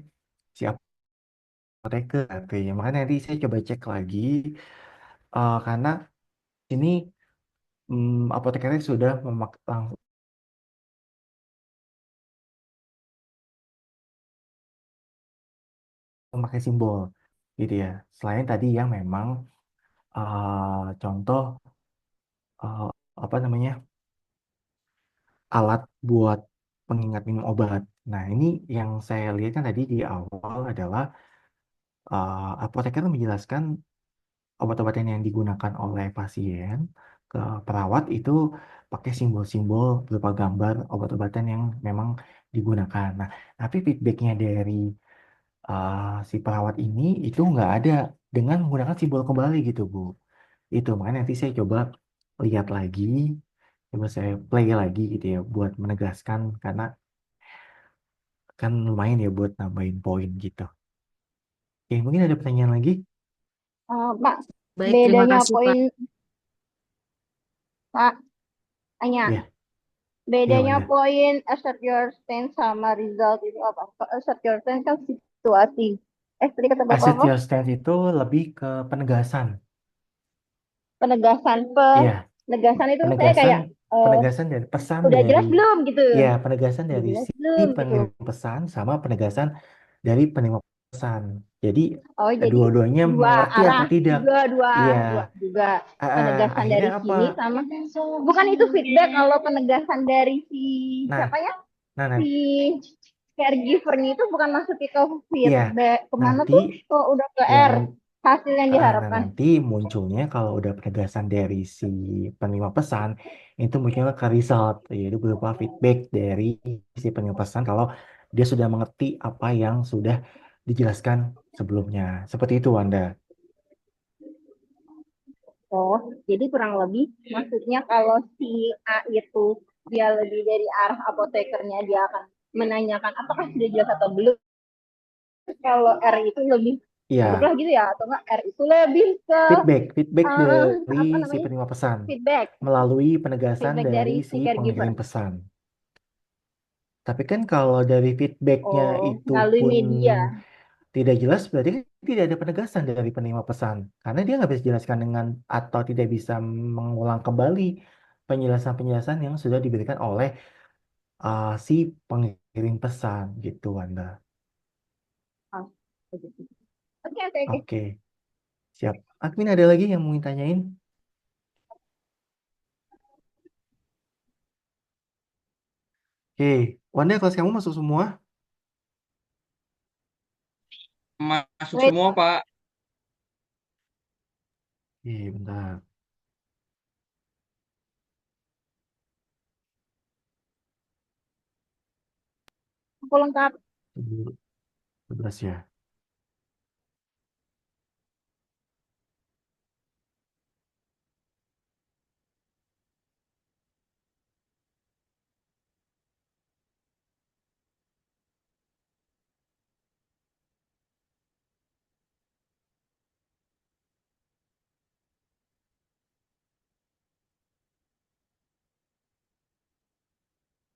si apoteker. Oke, makanya nanti saya coba cek lagi, karena ini apotekernya sudah langsung memakai simbol, gitu ya. Selain tadi yang memang contoh eh, apa namanya alat buat pengingat minum obat. Nah, ini yang saya lihat kan tadi di awal adalah apoteker menjelaskan obat-obatan yang digunakan oleh pasien ke perawat itu pakai simbol-simbol berupa gambar obat-obatan yang memang digunakan. Nah, tapi feedbacknya dari si perawat ini itu nggak ada dengan menggunakan simbol kembali gitu, Bu. Itu makanya nanti saya coba lihat lagi, coba saya play lagi gitu ya buat menegaskan karena kan lumayan ya buat nambahin poin gitu. Oke, mungkin ada pertanyaan lagi? Pak, Baik, terima bedanya kasih Pak. poin, Pak, tanya. Ya, ya Bedanya Wanda. poin assert your stance sama result itu apa? Assert your stance kan situasi. Tadi kata Bapak Asset apa? your stance itu lebih ke penegasan. Penegasan. Iya, Penegasan itu saya penegasan kayak eh, penegasan dari pesan udah dari jelas belum gitu? ya penegasan Udah dari jelas si belum gitu? pengirim pesan sama penegasan dari penerima pesan. Jadi Oh, jadi dua-duanya dua mengerti arah, atau tidak? dua, dua, Iya. dua juga penegasan Akhirnya dari apa? sini sama bukan itu feedback kalau penegasan dari si Nah, siapa ya nah, si caregivernya itu bukan masuknya ke iya. feedback kemana Nanti tuh kok udah ke ya R hasil yang nah diharapkan. nanti munculnya kalau udah penegasan dari si penerima pesan itu munculnya ke result yaitu berupa feedback dari si penerima pesan kalau dia sudah mengerti apa yang sudah dijelaskan sebelumnya. Seperti itu, Wanda. Oh, jadi kurang lebih maksudnya kalau si A itu dia lebih dari arah apotekernya dia akan menanyakan apakah sudah jelas atau belum. Kalau R itu lebih Iya, anggaplah gitu ya atau enggak R itu lebih ke feedback dari apa si namanya penerima pesan feedback melalui penegasan feedback dari dari si si caregiver. pengirim pesan. Tapi kan kalau dari feedbacknya Oh, itu melalui pun media. tidak jelas, berarti kan tidak ada penegasan dari penerima pesan. Karena dia nggak bisa jelaskan dengan atau tidak bisa mengulang kembali penjelasan-penjelasan yang sudah diberikan oleh si pengirim pesan gitu, Wanda. Oh, begitu. Oke, oke, oke. Oke, siap. Admin ada lagi yang mau ditanyain? Oke, Wanda kelas kamu masuk semua? Masuk Wait, semua, Pak. Iya, bentar. aku lengkap. 11 ya.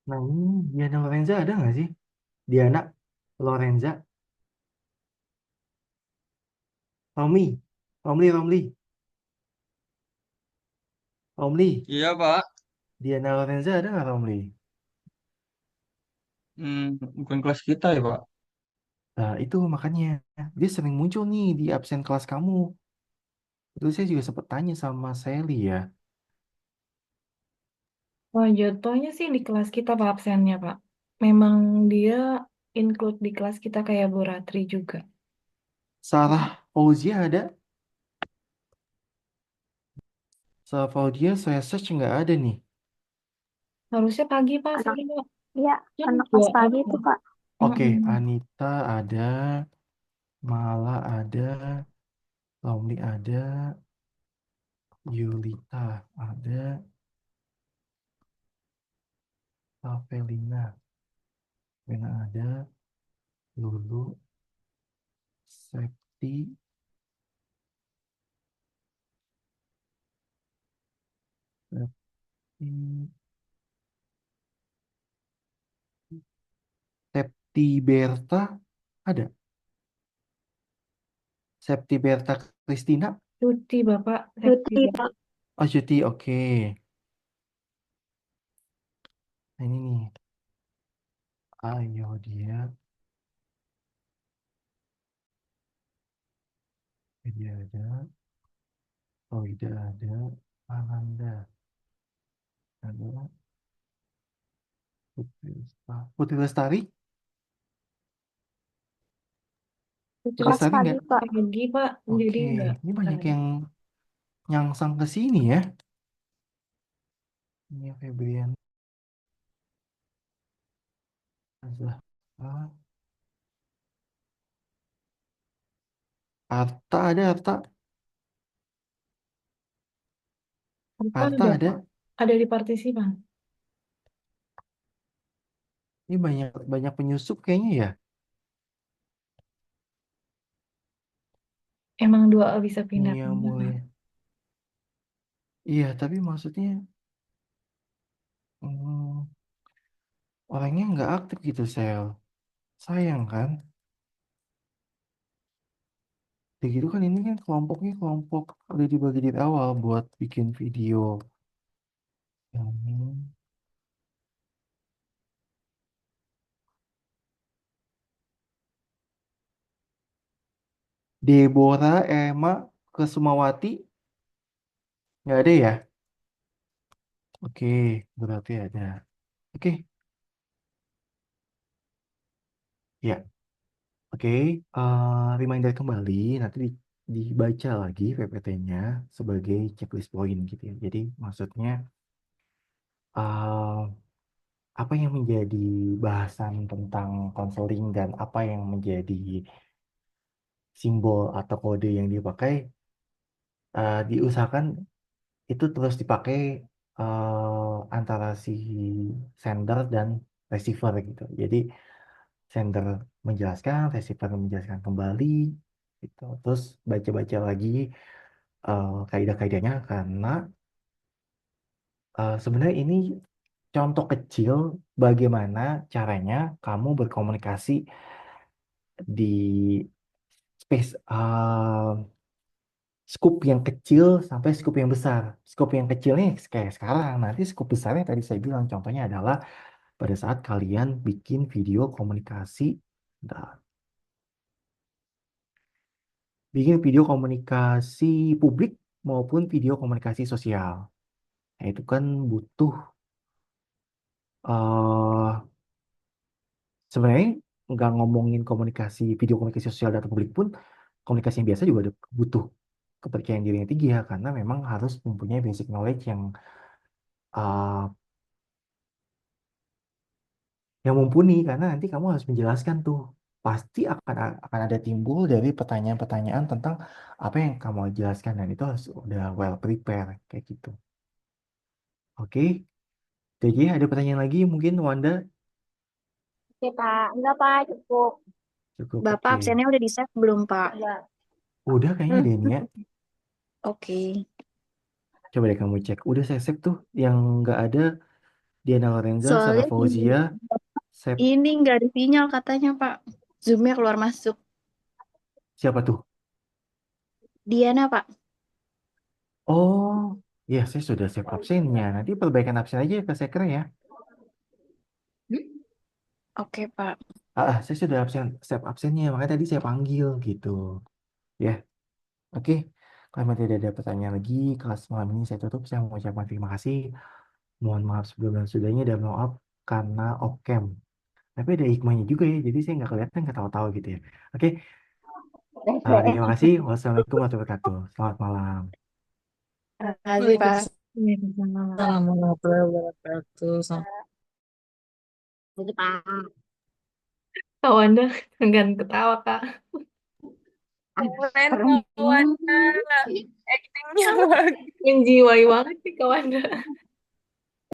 Nah ini Diana Lorenza ada nggak sih? Diana Lorenza, Romli, Romli, Romli. Iya, Pak. Diana Lorenza ada nggak Romli? Hmm, bukan kelas kita ya, Pak. Nah itu makanya dia sering muncul nih di absen kelas kamu. Itu saya juga sempat tanya sama Sally ya. Wah, jatuhnya sih di kelas kita Pak absennya Pak. Memang dia include di kelas kita kayak Bu Ratri juga. Sarah Fauzia ada? Sarah Fauzia saya search nggak ada nih. Harusnya pagi Pak, Anak, sorry Pak. iya, Kan anak dua pas pagi apa? itu, Pak. Oke, Mm-mm. Anita ada, Mala ada, Romli ada, Yulita ada, Avelina, Vena ada, Lulu, Septi, Septi, Septi Berta ada, Septi Berta Kristina, Cuti Bapak, Cuti, Septi. Pak. oh cuti, oke. Nah, ini nih, ayo dia ada, Oida ada, Ananda ada, Putri Lestari, Putri Pas Lestari pagi, nggak? Pak. Pagi Pak, jadi Oke, enggak. ini banyak yang nyangsang ke sini ya. Ini Febrian, Zahra, Arta ada, Arta, Apa Arta ada ada. Pak? Ada di partisipan. Ini banyak banyak penyusup kayaknya ya. Emang dua bisa Nia pindah-pindah Pak. Mulia. Iya, tapi maksudnya hmm, orangnya nggak aktif gitu, Sel. Sayang kan? Ya gitu kan ini kan kelompoknya kelompok udah dibagi dari awal buat bikin video. Hmm. Deborah, Emma, Kesumawati, nggak ada ya? Oke, berarti ada. Oke, ya. Oke, reminder kembali, nanti dibaca lagi PPT-nya sebagai checklist point gitu ya. Jadi maksudnya eh, apa yang menjadi bahasan tentang konseling dan apa yang menjadi simbol atau kode yang dipakai, diusahakan itu terus dipakai antara si sender dan receiver gitu. Jadi sender menjelaskan, receiver menjelaskan kembali, gitu. Terus baca-baca lagi kaidah-kaidahnya karena sebenarnya ini contoh kecil bagaimana caranya kamu berkomunikasi di space scoop yang kecil sampai scoop yang besar. Scoop yang kecilnya kayak sekarang, nanti scoop besarnya tadi saya bilang contohnya adalah pada saat kalian bikin video komunikasi, nah, bikin video komunikasi publik maupun video komunikasi sosial. Nah, itu kan butuh eh sebenarnya nggak ngomongin komunikasi video komunikasi sosial dan publik pun komunikasi yang biasa juga butuh kepercayaan diri yang tinggi ya karena memang harus mempunyai basic knowledge eh, yang mumpuni karena nanti kamu harus menjelaskan tuh pasti akan ada timbul dari pertanyaan-pertanyaan tentang apa yang kamu jelaskan dan itu harus udah well prepare kayak gitu. Oke, jadi ada pertanyaan lagi mungkin Wanda? Oke, Pak. Enggak, Pak. Cukup. Cukup, Bapak oke. absennya udah di-save belum, Pak? Enggak. Udah kayaknya Denia. Oke. Coba deh kamu cek. Udah saya save tuh yang nggak ada Diana Lorenza, Sarah Soalnya Fauzia, save ini nggak ada sinyal katanya, Pak. Zoom-nya keluar masuk. siapa tuh? Diana, Pak. Oh, ya saya sudah save absennya. Nanti perbaikan absen aja ke secre ya. Oke, Pak. Saya sudah save absennya, makanya tadi saya panggil gitu. Ya, oke. Kalau memang tidak ada pertanyaan lagi, kelas malam ini saya tutup. Saya mengucapkan terima kasih. Mohon maaf sebelum dan sudahnya dan maaf karena off-cam. Tapi ada hikmahnya juga ya, jadi saya nggak kelihatan ketawa-tawa gitu ya. Oke, terima kasih. Wassalamualaikum warahmatullahi wabarakatuh. Selamat malam. Terima kasih, Pak. Assalamualaikum warahmatullahi wabarakatuh. Jadi, Pak. Kak Wanda enggan ketawa, Kak. Keren Kak Wanda. Actingnya bagus. Menjiwai banget sih Kak Wanda.